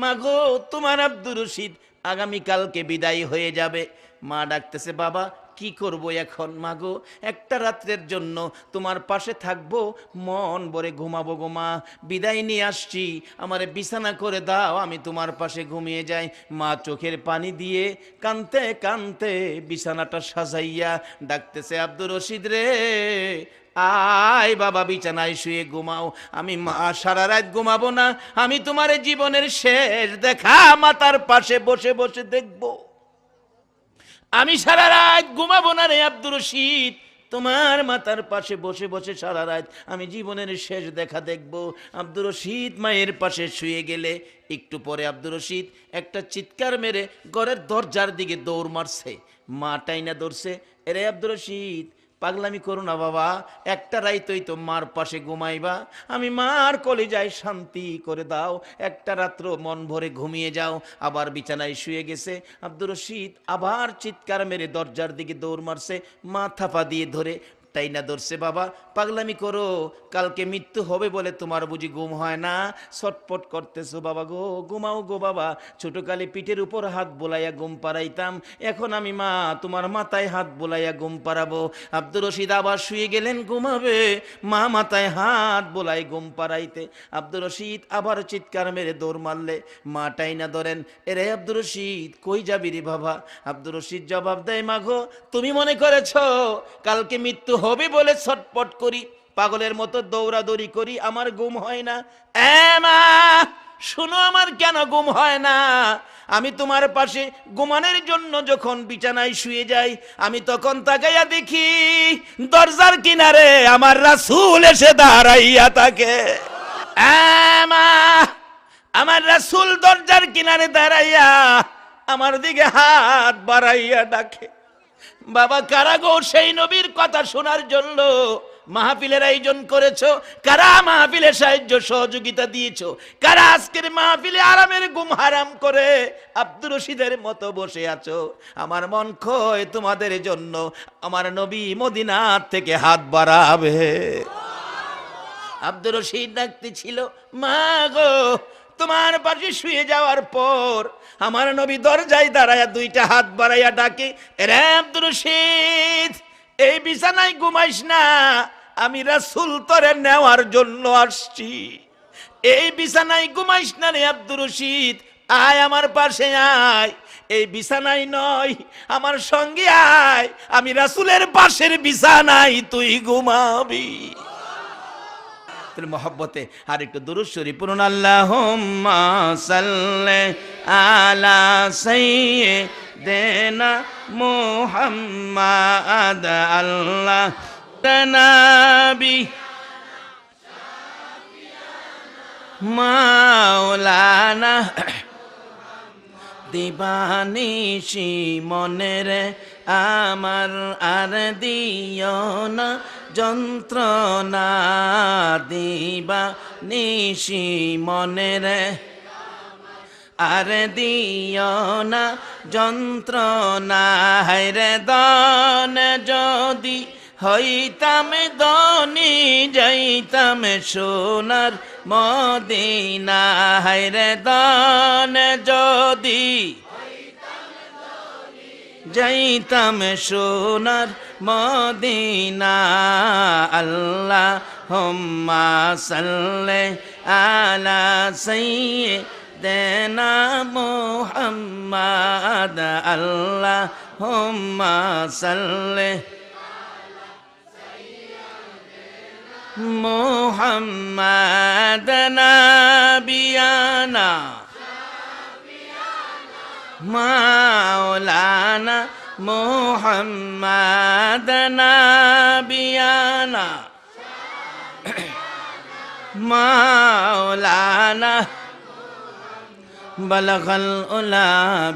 Speaker 1: মাগো, তোমার আব্দুর রশিদ আগামীকালকে বিদায় হয়ে যাবে। মা ডাকতেছে, বাবা কি করব এখন মাগো, একটা রাত্রের জন্য তোমার পাশে থাকবো, মন ভরে ঘুমাবো গো মা, বিদায় নিয়ে আসছি, আমারে বিছানা করে দাও, আমি তোমার পাশে ঘুমিয়ে যাই। মা চোখের পানি দিয়ে কানতে কানতে বিছানাটা সাজাইয়া ডাকতেছে, আব্দুর রশিদ রে, আয় বাবা, বিছানায় শুয়ে ঘুমাও। আমি মা সারা রাত ঘুমাবো না, আমি তোমার জীবনের শেষ দেখা মাতার পাশে বসে বসে দেখব। আমি সারা রাত ঘুমাবো না রে আব্দুর রশিদ, তোমার মাতার পাশে বসে বসে সারা রাত আমি জীবনের শেষ দেখা দেখব। আব্দুর রশিদ মায়ের পাশে শুয়ে গেলে একটু পরে আব্দুর রশিদ একটা চিৎকার মেরে ঘরের দরজার দিকে দৌড় মারছে। মা টাইনা ধরছে, এরে আব্দুর রশিদ, পাগলামি করো না বাবা, একটা রাইতই তো মার পাশে ঘুমাইবা, আমি মার কলিজায় শান্তি করে দাও, একটা রাত্র মন ভরে ঘুমিয়ে যাও। আবার বিছানায় শুয়ে গেছে। আব্দুর রশিদ আবার চিৎকার মেরে দরজার দিকে দৌড় মারছে। মা থাপা দিয়ে ধরে টাইনা ধরছে, বাবা পাগলামি করো, কালকে মৃত্যু হবে বলে তোমার বুঝি ঘুম হয় না, ছটপট করতেছো বাবা গো, ঘুমাও গো বাবা। ছোটকালে পিঠের উপর হাত বোলাইয়া ঘুম পাড়াইতাম, এখন আমি মা তোমার মাথায় হাত বোলাইয়া ঘুম পাড়াবো। আব্দুর রশিদ আবার শুয়ে গেলেন ঘুমাবে, মা মাথায় হাত বোলাই ঘুম পাড়াইতে। আব্দুর রশিদ আবার চিৎকার মেরে দৌড় মারলে, মা টাইনা ধরেন, এরে আব্দুর রশিদ কই যাবি রে বাবা? আব্দুর রশিদ জবাব দেয়, মাগো তুমি মনে করেছো কালকে মৃত্যু হবে বলে ছটপট করি, পাগলের মতো দৌড়াদৌড়ি করি, আমার ঘুম হয় না? মা শুনো, আমার কেন ঘুম হয় না? আমি তোমার পাশে ঘুমানোর জন্য যখন বিছানায় শুয়ে যাই, আমি তখন তাকাইয়া দেখি দরজার কিনারে আমার রাসূল এসে দাঁড়াইয়া থাকে। মা আমার রাসূল দরজার কিনারে দাঁড়াইয়া আমার দিকে হাত বাড়াইয়া ডাকে, বাবা কারা গো সেই নবীর কথা শোনার জন্য মাহফিলের আয়োজন করেছো? কারা মাহফিলে সাহায্য সহযোগিতা দিয়েছো? কারা আজকের মাহফিলে আরামের ঘুম হারাম করে আব্দুর রশিদের মতো বসে আছো? আমার মন খয় তোমাদের জন্য, আমার নবী মদিনার থেকে হাত বাড়াবে। আব্দুর রশিদ ডাকতে ছিল, মা গো তোমার পাশে শুয়ে যাওয়ার পর আমার নবী দরজায় দাঁড়ায়া দুইটা হাত বাড়াইয়া ডাকে, রে আব্দুর রশিদ এই বিছানায় ঘুমাইস না, আমি রাসূল তোরে নেওয়ার জন্য আসছি। এই বিছানায় ঘুমাইস না রে আব্দুর রশিদ, আয় আমার পাশে আয়। এই বিছানায় নয়, আমার সঙ্গে আয়, আমি রাসূলের পাশের বিছানায় তুই ঘুমাবি। মহব্বতে আর একটু দুরূদ শরীফ পড়ুন, আল্লাহুম্মা সাল্লি আলা সাইয়্যিদিনা মুহাম্মাদ, আল্লাহ নবী মাওলানা দিবানিশি মনের আমার আর দিও না যন্ত্রণা, দিবানিশি মনের আর দিও না যন্ত্রণা, হায়রে দান যদি হইতাম ধনী যাইতাম সোনার মদিনা, হায়রে দান যদি যাইতাম সোনার মদিনা, আল্লাহুম্মা সাল্লি আলা সাইয়্যিদিনা মুহাম্মাদ, আল্লাহুম্মা সাল্লি মুহাম্মাদ নাবিয়ানা মাওলানা মুহাম্মাদ নাবিয়ানা মাওলানা বালাগাল উলা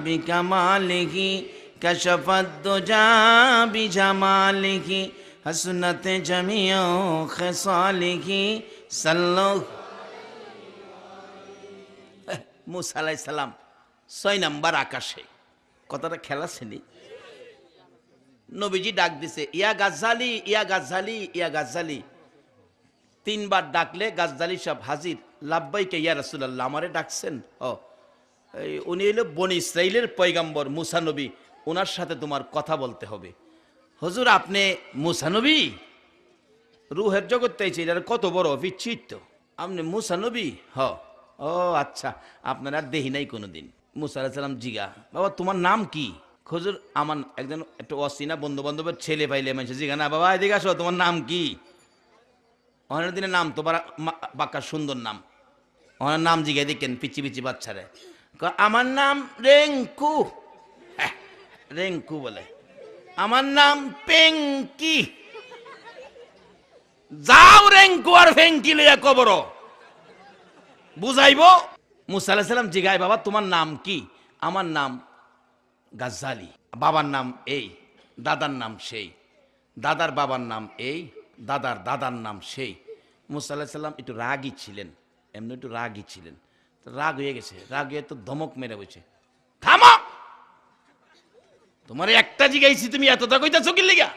Speaker 1: বিকামালিহি কাশাফাদ দুজা বিজামালিহি হাসনাতে জামিউ খিসালিহি সাল্লাল্লাহু। মুসা আলাইহিস সালাম 6 নাম্বার আকাশে, কথাটা খেলা ছিলি। নবীজি ডাক দিছে, ইয়া গাজ্জালি ইয়া গাজ্জালি ইয়া গাজ্জালি। 3 বার ডাকলে গাজ্জালি সব হাজির। লাব্বাইকা ইয়া রাসূলুল্লাহ, আমারে ডাকছেন? উনি হলো বনি ইসরাইলের পয়গাম্বর মুসা নবী, ওনার সাথে তোমার কথা বলতে হবে। হুজুর আপনি মুসা নবী? রুহের জগৎ তাইছে, এটার কত বড় বিচিত্র। আপনি মুসা নবী? ও আচ্ছা, আপনার আর দেহি নাই কোনোদিন। মুসা আলাইহিস সালাম জিগা, বাবা তোমার নাম কি? হুজুর আমার একজন একটু অচেনা বন্ধু বান্ধবের ছেলে পাইলে মানুষ জিগা, না বাবা এদিকে আসো, তোমার নাম কি? অনেক দিনের নাম তো বাক্কা সুন্দর নাম, অনেক নাম জিগাই দেখেন পিচি পিচি বাচ্চারে। আমার নাম রেঙ্কু। রেঙ্কু বলে, আমার নাম পেঙ্কি। যাও রেঙ্কু আর ফেঙ্কি লইয়া কবর বুঝাইব। মুসা আলাইহিস সালাম জিগায়, বাবা তোমার নাম কি? আমার নাম গাজ্জালি। বাবার নাম এই, দাদার নাম সেই, দাদার বাবার নাম এই, দাদার দাদার নাম সেই। মুসা আলাইহিস সালাম একটু রাগী ছিলেন, এমনি একটু রাগী ছিলেন। রাগ হয়ে গেছে, রাগ হয়ে তো ধমক মেরে বসে, থামো, তোমার একটা জিগাইছি তুমি এতটা কইতাছো কি লিগা?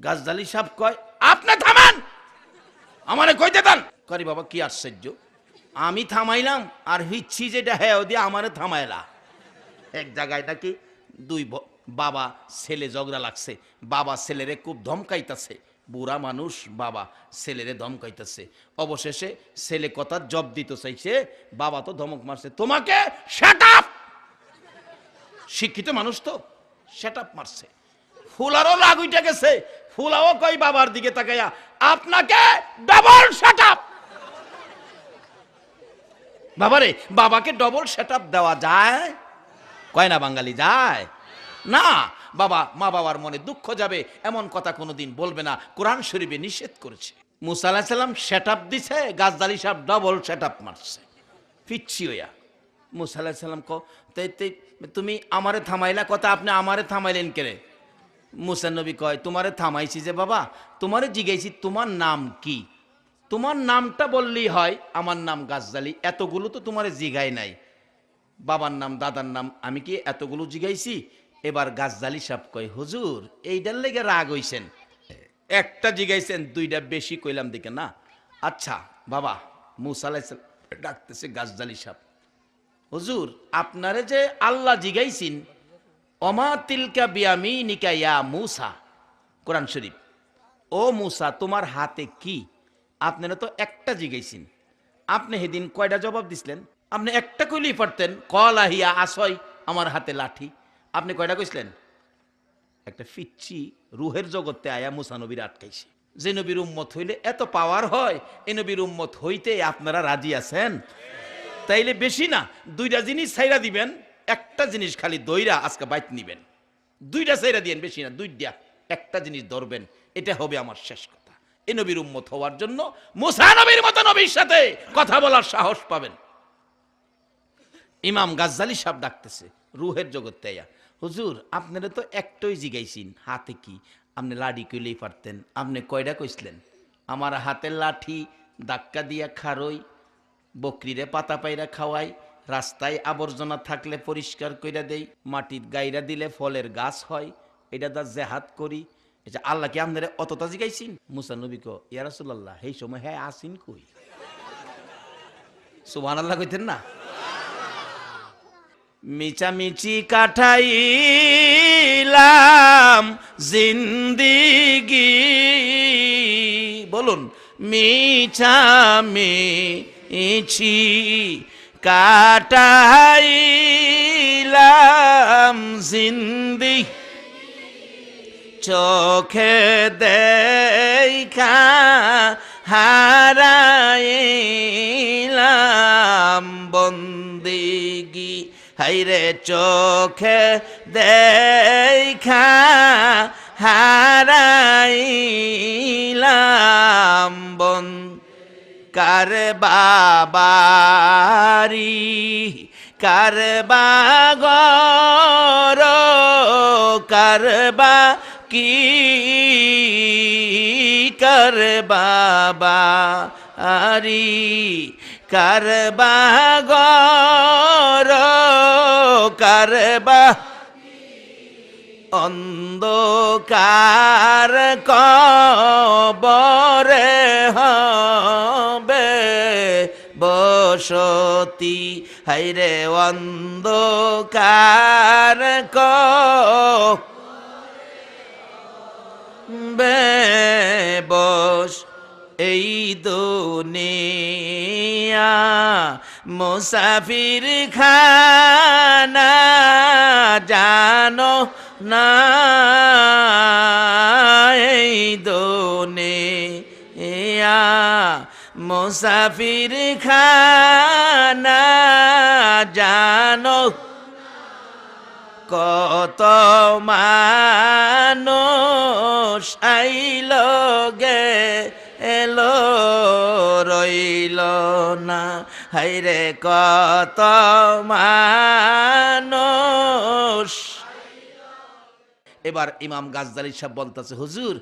Speaker 1: গাজ্জালি সাহেব কয়, আপনি থামান, আমারে কইতে দেন। করি বাবা কি আশ্চর্য, আমি থামাইলাম আর হিচ্ছি যেটা হ্যাঁ দিয়ে আমারে থামাইলা। এক জায়গায় নাকি দুই বাবা ছেলে ঝগড়া লাগছে, বাবা ছেলেরে খুব ধমকাইতাছে, বুড়া মানুষ বাবা ছেলেরে ধমকাইতেছে। অবশেষে ছেলে কথা জব দিতে চাইছে, বাবা তো ধমক মারছে, তোমাকে শাট আপ। শিক্ষিত মানুষ তো শাট আপ মারছে। ফুলারও রাগ উঠে গেছে, ফুলাও কই বাবার দিকে তাকাইয়া, আপনাকে ডবল শাট আপ। বাবারে, বাবাকে ডবল শাট আপ দেওয়া যায়? কয় না বাঙালি, যায় না। বাবা মা বাবার মনে দুঃখ যাবে এমন কথা কোনোদিন বলবে না, কোরআন শরীফে নিষেধ করেছে। মুসা আলাইহিস সালাম সেট আপ দিছে, গাজ্জালি সাহেব ডবল সেট আপ মারছে পিচ্ছি হইয়া। মুসা আলাইহিস সালাম তুমি আমারে থামাইলা কথা, আপনি আমারে থামাইলেন কেরে? মুসা নবী কয়, তোমারে থামাইছি যে বাবা, তোমারে জিগাইছি তোমার নাম কি? তোমার নামটা বললেই হয়, আমার নাম গাজ্জালি, এতগুলো তো তোমারে জিগাই নাই, বাবার নাম দাদার নাম আমি কি এতগুলো জিগাইছি? এবার গাজ্জালি সাহেব কয়, হুজুর এইটার লেগে রাগ হইছেন, একটা জিগাইছেন, দুইটা বেশি কইলাম দিকে না। আচ্ছা বাবা, মুসা আলাইহিস সালাম ডাকতেছে গাজ্জালি সাহেব, হুজুর আপনারে যে আল্লাহ জিগাইছেন, অমা তিলকা বিয়ামিনিকা ইয়া মুসা, কোরআন শরীফ, ও মুসা তোমার হাতে কি? আপনারা তো একটা জিগাইছেন, আপনি সেদিন কয়টা জবাব দিছিলেন? আপনি একটা কইলেই পারতেন, কলা হিয়া আসয়, আমার হাতে লাঠি। আপনি কয়টা কইছিলেন? একটা ফিচ্ছি রুহের জগতে আয়া মুসা নবীর আটকাইছে। যে নবীর উম্মত হইলে এত পাওয়ার হয়, এ নবীর উম্মত হইতে আপনারা রাজি আছেন? তাইলে বেশি না, দুইটা জিনিস ছাইরা দিবেন, একটা জিনিস খালি দইরা আজকে বাইত নিবেন, দুইটা ছাইরা দিয়েন, বেশি না, দুইটা, একটা জিনিস ধরবেন, এটা হবে আমার শেষ কথা। এ নবীর উম্মত হওয়ার জন্য মুসা নবীর মতো নবীর সাথে কথা বলার সাহস পাবেন। ইমাম গাজ্জালি সাহেব ডাকতেছে রুহের জগতে আয়া, হুজুর আপনারা তো একটাই জিগাইছেন, হাতে কি? আপনি লাঠি কইলেই পারতেন, আপনি কয়টা কইছিলেন? আমার হাতের লাঠি ধাক্কা দিয়া খারই, বকরিরে পাতা পাইরা খাওয়াই, রাস্তায় আবর্জনা থাকলে পরিষ্কার কইরা দেই, মাটির গাইরা দিলে ফলের গাছ হয়, এটা দা জেহাদ করি। এটা আল্লাহ কি আপনারা অতটা জিগাইছেন? মুসা নবী কো, ইয়া রাসূলুল্লাহ এই সময় হ্যাঁ আসিন কই? সুবহানাল্লাহ কইতেন না? মিচামিচি কাটাইলাম জিন্দিগি, বলুন, মিচামিচি কাটাইলাম জিন্দিগি, চোখে দেখা হারাইলাম বন্দিগি, হাইরে চোখে দেখা হারাইলাম বন, কার বাবারি কার বাগর, কার বা কি কার বাবা আরি, কার বাগর, কার বা অন্ধকার কবরে হবে বসতি, হাইরে অন্ধকার বেবস এই দুনিয়া মুসাফির খানা জানো না এই দুনিয়া মুসাফির খানা জানো কত মানুষ আইল গে এলো রইল না হাইরে কত মানুষ। এবার ইমাম গাজ্জালী সাহেব বলতেছে, হুজুর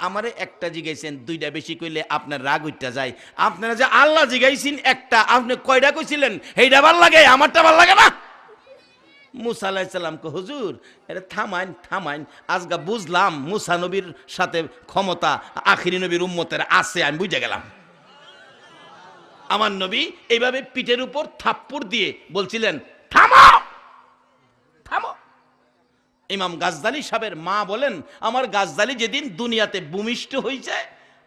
Speaker 1: আমারে একটা জিগাইছেন, দুইটা বেশি কইলে আপনার রাগ উঠতে যায়। আপনারা যে আল্লাহ জিগাইছেন একটা, আপনি কয়টা কইছিলেন? এইটা ভাল লাগে, আমারটা ভাল লাগে না। মুসা আলাইহিস সালাম কো, হুজুর এটা থামাইন থামাইন, আজকে বুঝলাম মুসা নবীর সাথে ক্ষমতা আখিরি নবীর উম্মতের আছে, আমি বুঝে গেলাম। আমার নবী এইভাবে পিঠের উপর থাপ্পড় দিয়ে বলছিলেন, থামো থামো। ইমাম গাজ্জালী সাহেবের মা বলেন, আমার গাজ্জালী যেদিন দুনিয়াতে ভূমিষ্ঠ হয়েছে,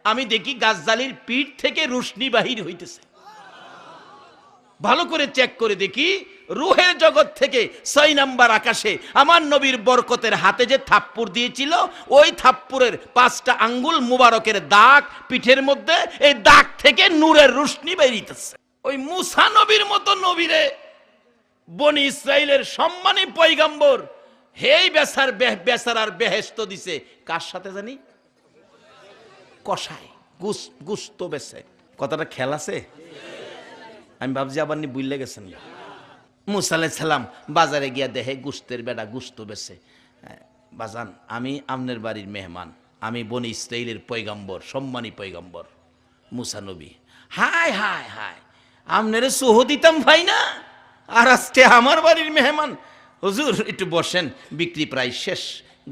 Speaker 1: আমি দেখি গাজ্জালীর পিঠ থেকে রুশনি বাহির হইতেছে। ভালো করে চেক করে দেখি, রুহের জগৎ থেকে 6 নাম্বার আকাশে আমার নবীর বরকতের হাতে যে থাপ্পড় দিয়েছিল, ওই থাপ্পড়ের 5টা আঙ্গুল মুবারকের দাগ পিঠের মধ্যে, এই দাগ থেকে নূরের রুশনি বেরিয়েছে। ওই মুসা নবীর মতো নবীরে বনি ইসরাইলের সম্মানী পয়গম্বর হেই বেচারার বেহেশত দিছে কার সাথে জানি? কষায় গুস্ত বেছে। কথাটা খেয়াল আছে? আমি ভাবছি আবার নি বুঝলে গেছেন। মুসা আলাইহিস সালাম বাজারে গিয়া দেখে গুস্তের বেড়া গুস্ত বেছে। বাজান, আমি আমনের বাড়ির মেহমান, আমি বনি ইসরাইলের পয়গম্বর, সম্মানী পয়গম্বর মুসা নবী। হায় হায় হায়, আমনেরে সোহ দিতাম ভাই না, আর আজকে আমার বাড়ির মেহমান। হুজুর একটু বসেন, বিক্রি প্রায় শেষ,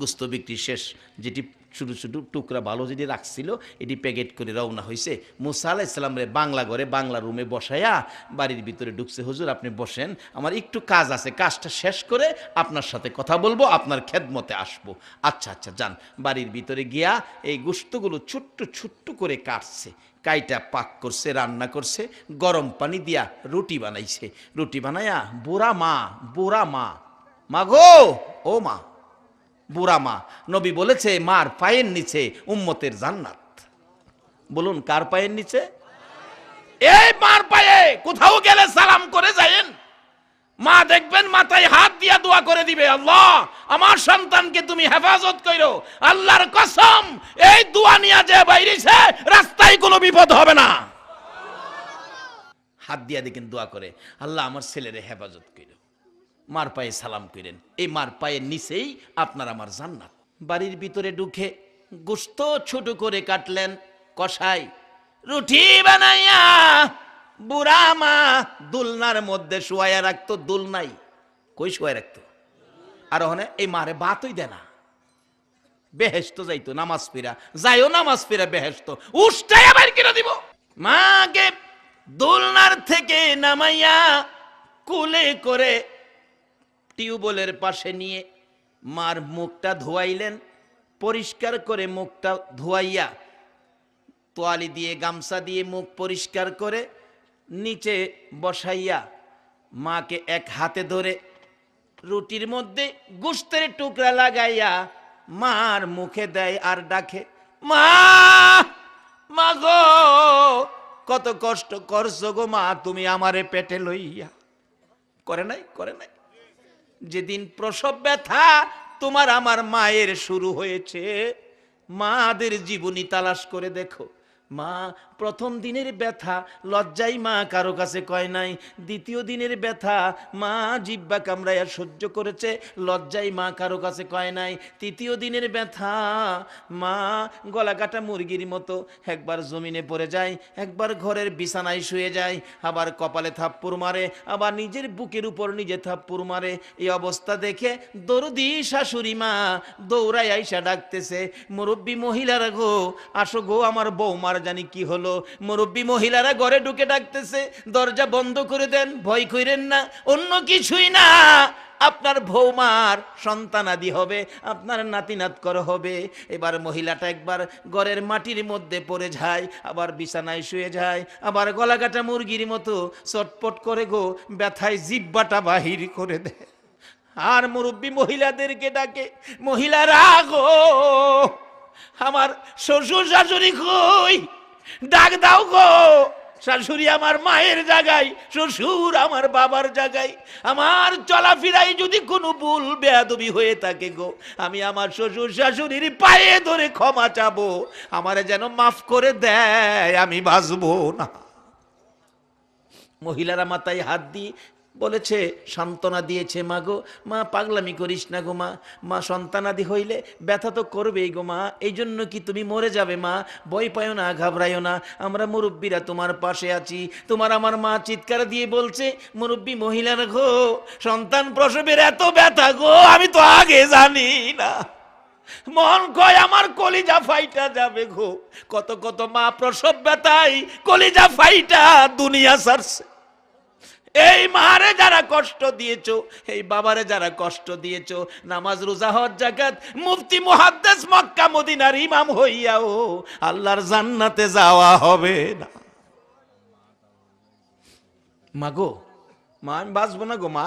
Speaker 1: গুস্ত বিক্রি শেষ। যেটি ছোটো ছোটো টুকরা ভালো যেটি রাখছিল, এটি প্যাকেট করে রওনা হয়েছে। মুসা আলাইহিস সালাম রে বাংলা ঘরে বাংলা রুমে বসাইয়া বাড়ির ভিতরে ঢুকছে। হুজুর আপনি বসেন, আমার একটু কাজ আছে, কাজটা শেষ করে আপনার সাথে কথা বলবো, আপনার খেদমতে আসবো। আচ্ছা আচ্ছা যান। বাড়ির ভিতরে গিয়া এই গোশতগুলো ছোট্ট ছোট্ট করে কাটছে, কাইটা পাক করছে, রান্না করছে, গরম পানি দিয়া রুটি বানাইছে। রুটি বানাইয়া বুড়া মা মা গো, ও মা, বুড়া মা। নবী বলেছে মার পায়ের নিচে উম্মতের জান্নাত। বলুন কার পায়ের নিচে? এই মার পায়ে। কোথাও গেলে সালাম করে যায়েন, মা দেখবেন মাথায় হাত দিয়া দোয়া করে দিবে, আল্লাহ আমার সন্তানকে তুমি হেফাজত করো। আল্লাহর কসম, এই দোয়া নিয়ে যে বাইরেছে রাস্তায় কোনো বিপদ হবে না। হাত দিয়া দেখেন দোয়া করে, আল্লাহ আমার ছেলেরে হেফাজত করো। মার পায়ে সালাম করেন, এই মার পায়ের নিচেই আপনার আমার জান্নাত। বাড়ির ভিতরে ঢুকে গোশত ছোট করে কাটলেন, কষাই রুটি বানাইয়া বুড়া মা দুলনার মধ্যে শুয়াইয়া রাখতো। দুল নাই, কই শুয়াই রাখতো? আর ওখানে এই মারে ভাতই দেয় না। বেহেশত যাইতো নামাজ পড়া, যাইও নামাজ পড়া বেহেশত উষ্টাইয়া বাইর করে দিব। মাকে দুলনার থেকে নামাইয়া কুলে করে টিউবওয়েলের পাশে নিয়ে মার মুখটা ধোয়াইলেন। পরিষ্কার করে মুখটা ধোয়াইয়া তোয়ালি দিয়ে গামছা দিয়ে মুখ পরিষ্কার করে নিচে বসাইয়া মাকে এক হাতে ধরে রুটির মধ্যে গোশতের টুকরা লাগাইয়া মার মুখে দেয় আর ডাকে, মা, মা গো, কত কষ্ট করছো গো মা তুমি আমারে পেটে লইয়া। করে নাই? করে নাই? যেদিন প্রসব ব্যথা তোমার আমার মায়ের শুরু হয়েছে, মাদের জীবনী তালাশ করে দেখো। মা প্রথম দিনের ব্যথা লজ্জায় মা কারো কাছে কয় নাই। দ্বিতীয় দিনের ব্যথা মা জিহ্বা কামড়াইয়া সহ্য করেছে, লজ্জায় মা কারো কাছে কয় নাই। তৃতীয় দিনের ব্যথা মা গলা কাটা মুরগির মতো একবার জমিনে পড়ে যায়, একবার ঘরের বিছানায় শুয়ে যায়, আবার কপালে থাপ্পড় মারে, আবার নিজের বুকের উপর নিজে থাপ্পড় মারে। এই অবস্থা দেখে দরদি শাশুড়ি মা দৌড়াই আইসা ডাকতেছে, মুরব্বী মহিলারা গো, আসো গো, আমার বৌমার জানি কি হলো। মুরব্বী মহিলারা ঘরে ঢুকে ডাকতেছে, দরজা বন্ধ করে দেন, ভয় কইরেন না, অন্য কিছুই না, আপনার বৌমার সন্তানাদি হবে, আপনার নাতিনাতকর হবে। এবার মহিলাটা একবার ঘরের মাটির মধ্যে পড়ে যায়, আবার বিছানায় শুয়ে যায়, আবার গলাকাটা মুরগির মতো চটপট করে গো ব্যথায় জিব্বাটা বাহির করে দেয়। আর মুরব্বী মহিলাদেরকে ডাকে, মহিলারা গো, আমার শ্বশুর শাশুড়ি কই, ডাক দাও গো। শাশুড়ি আমার মায়ের জায়গায়, শ্বশুর আমার বাবার জায়গায়। আমার চলাফেরায় যদি কোনো ভুল বেয়াদবি হয়ে থাকে গো, আমি আমার শ্বশুর শাশুড়ির পায়ে ধরে ক্ষমা চাবো, আমারে যেন মাফ করে দেয়, আমি বাঁচবো না। মহিলারা মাথায় হাত দিয়ে বলেছে, সান্ত্বনা দিয়েছে, মা গো, মা পাগলামি করিস না গো মা, মা সন্তানাদি হইলে ব্যথা তো করবেই গো মা, এই জন্য কি তুমি মরে যাবে মা, ভয় পাইও না, ঘাবড়াইও না, আমরা মুরব্বীরা তোমার পাশে আছি। তোমার আমার মা চিৎকার দিয়ে বলছে, মুরব্বী মহিলারা গো, সন্তান প্রসবের এত ব্যথা গো, আমি তো আগে জানি না, মন কয় আমার কলিজা ফাইটা যাবে গো। কত কত মা প্রসব ব্যথায় কলিজা ফাইটা দুনিয়া ছাড়ছে। এই মারে যারা কষ্ট দিয়েছো, এই বাবারে যারা কষ্ট দিয়েছো, নামাজ রোজা হজ যাকাত মুফতি মুহাদ্দিস মক্কা মদিনার ইমাম হইয়াও আল্লাহর জান্নাতে যাওয়া হবে না। মা গো, মা আমি বাঁচবো না গো মা,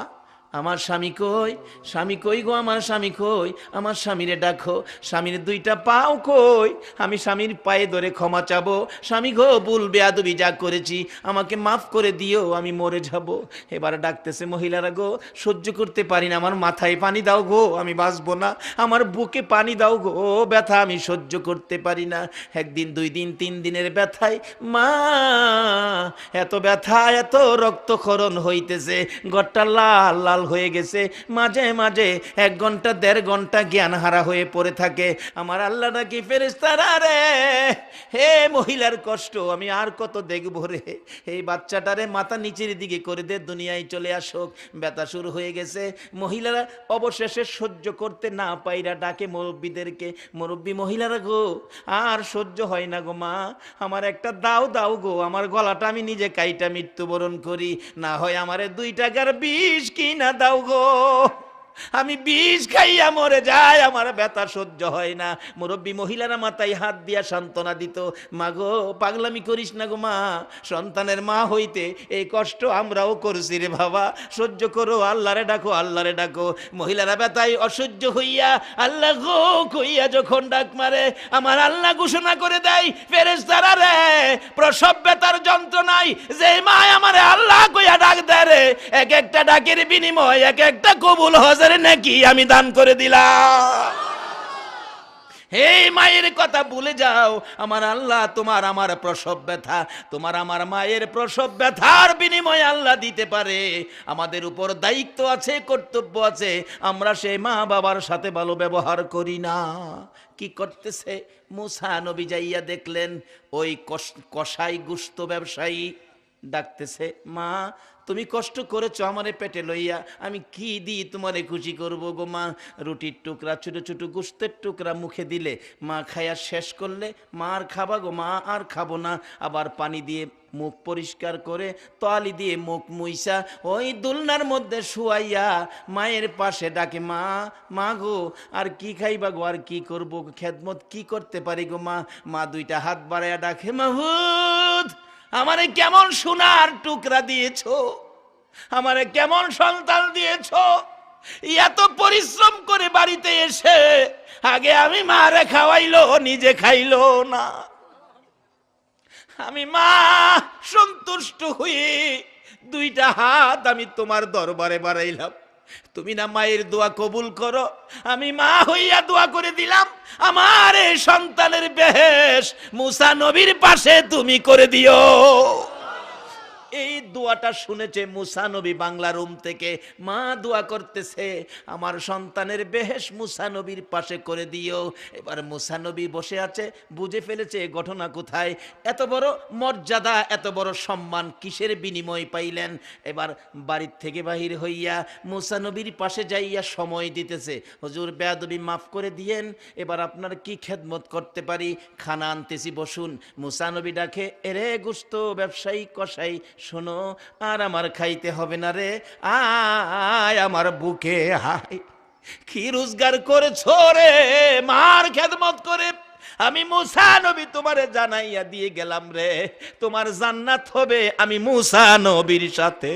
Speaker 1: আমার স্বামী কই, স্বামী কই গো, আমার স্বামী কই, আমার স্বামীরে ডাকো, স্বামীর দুইটা পাও কই, আমি স্বামীর পায়ে ধরে ক্ষমা চাবো, স্বামী গো ভুল বেয়াদবি যা করেছি আমাকে মাফ করে দিও, আমি মরে যাব। এবার ডাকতেছে মহিলারা গো, সহ্য করতে পারি না, আমার মাথায় পানি দাও গো, আমি বাঁচবো না, আমার বুকে পানি দাও গো, ব্যথা আমি সহ্য করতে পারি না। একদিন, 2 দিন, 3 দিনের ব্যথায় মা এত ব্যথা, এত রক্তক্ষরণ হইতেছে, ঘরটা লাল লাল হয়ে গেছে, মাঝে মাঝে 1 ঘন্টা 1.5 ঘন্টা জ্ঞান হারা হয়ে পড়ে থাকে। আমার আল্লাহ নাকি ফেরেশতারা রে, হে মহিলার কষ্ট আমি আর কত দেখবো রে, এই বাচ্চাটারে মাথা নিচের দিকে করে দে, দুনিয়ায় চলে আসুক, ব্যথা শুরু হয়ে গেছে। মহিলারা অবশেষে সহ্য করতে না পাইরা ডাকে মুরব্বীদেরকে, মুরব্বী মহিলারা গো, আর সহ্য হয় না গো মা, আমার একটা দাও দাও গো, আমার গলাটা আমি নিজে কাইটা মৃত্যুবরণ করি, না হয় আমারে 2 টাকার বিষ কিনা দাও গো, আমি বিষ খাইয়া মরে যাই, আমার ব্যথা সহ্য হয় না। মুরব্বী মহিলারা মাথায় হাত দিয়া সান্ত্বনা দিত, মা গো পাগলামি করিস না গো মা, সন্তানের মা হইতে এই কষ্ট আমরাও করছি রে বাবা, সহ্য করো, আল্লাহরে ডাকো, আল্লাহরে ডাকো। মহিলারা ব্যথায় অসহ্য হইয়া আল্লাহ গো কইয়া যখন ডাক মারে, আমার আল্লাহ ঘোষণা করে দেয়, ফেরেশতারা রে, প্রসব ব্যথার যন্ত্রণায় যে মা আমারে আল্লাহ কইয়া ডাক দেয় রে, এক একটা ডাকের বিনিময় এক একটা কবুল হজের নাকি আমি দান করে দিলাম। এই মায়ের কথা ভুলে যাও, আমার আল্লাহ তোমার আমার প্রসব ব্যথা, তোমার আমার মায়ের প্রসব ব্যথার বিনিময়ে আল্লাহ দিতে পারে। আমাদের উপর দায়িত্ব আছে, কর্তব্য আছে, আমরা সেই মা বাবার সাথে ভালো ব্যবহার করি না। কি করতেছে মুসা নবী যাইয়া দেখলেন, ওই কসাই গুস্ত ব্যবসায়ী ডাকতেছে, মা তুমি কষ্ট করেছো আমারে পেটে লইয়া, আমি কি দিই তোমারে খুশি করবো গো মা। রুটির টুকরা, ছোট ছোট গোস্তের টুকরা মুখে দিলে মা খাইয়া শেষ করলে, মা আর খাবা গো মা, আর খাবো না। আবার পানি দিয়ে মুখ পরিষ্কার করে তোয়ালি দিয়ে মুখ মুইসা ওই দুলনার মধ্যে শুয়াইয়া মায়ের পাশে ডাকে, মা, মা গো আর কি খাইবা গো, আর কি করবো, খেদমত কি করতে পারি গো মা। মা 2টা হাত বাড়াইয়া ডাকে, মাহুদ আমারে কেমন সোনার টুকরা দিয়েছো, আমারে কেমন সন্তান দিয়েছো, এত পরিশ্রম করে বাড়িতে এসে আগে আমি মারে খাওয়াইলো, নিজে খাইলো না। আমি মা সন্তুষ্ট হয়ে 2টা হাত আমি তোমার দরবারে বাড়াইলাম, তুমি না মায়ের দোয়া কবুল করো, আমি মা হইয়া দোয়া করে দিলাম, আমার এই সন্তানের বেহেশ মুসা নবীর পাশে তুমি করে দিও। এই দোয়াটা শুনেছে মুসা নবী বাংলা রুম থেকে, মা দোয়া করতেছে, আমার সন্তানের বেহেশ মুসা নবীর পাশে করে দিও। এবার মুসা নবী বসে আছে, বুঝে ফেলেছে ঘটনা কোথায়, এত বড় মর্যাদা, এত বড় সম্মান কিসের বিনিময় পাইলেন। এবার বাড়ির থেকে বাহির হইয়া মুসা নবীর পাশে যাইয়া সময় দিতেছে, হুজুর বেয়াদবি মাফ করে দিয়েন, এবার আপনার কি খেদমত করতে পারি, খানা আনতেছি বসুন। মুসা নবী ডাকে, এরে গুস্ত ব্যবসায়ী কসাই, শোনো আর আমার খাইতে হবে না রে, আয় আমার বুকে হায়। কি রোজগার করেছো রে মার খেদমত করে, আমি মুসা নবী তোমারে জানাইয়া দিয়ে গেলাম রে, তোমার জান্নাত হবে আমি মুসা নবীর সাথে।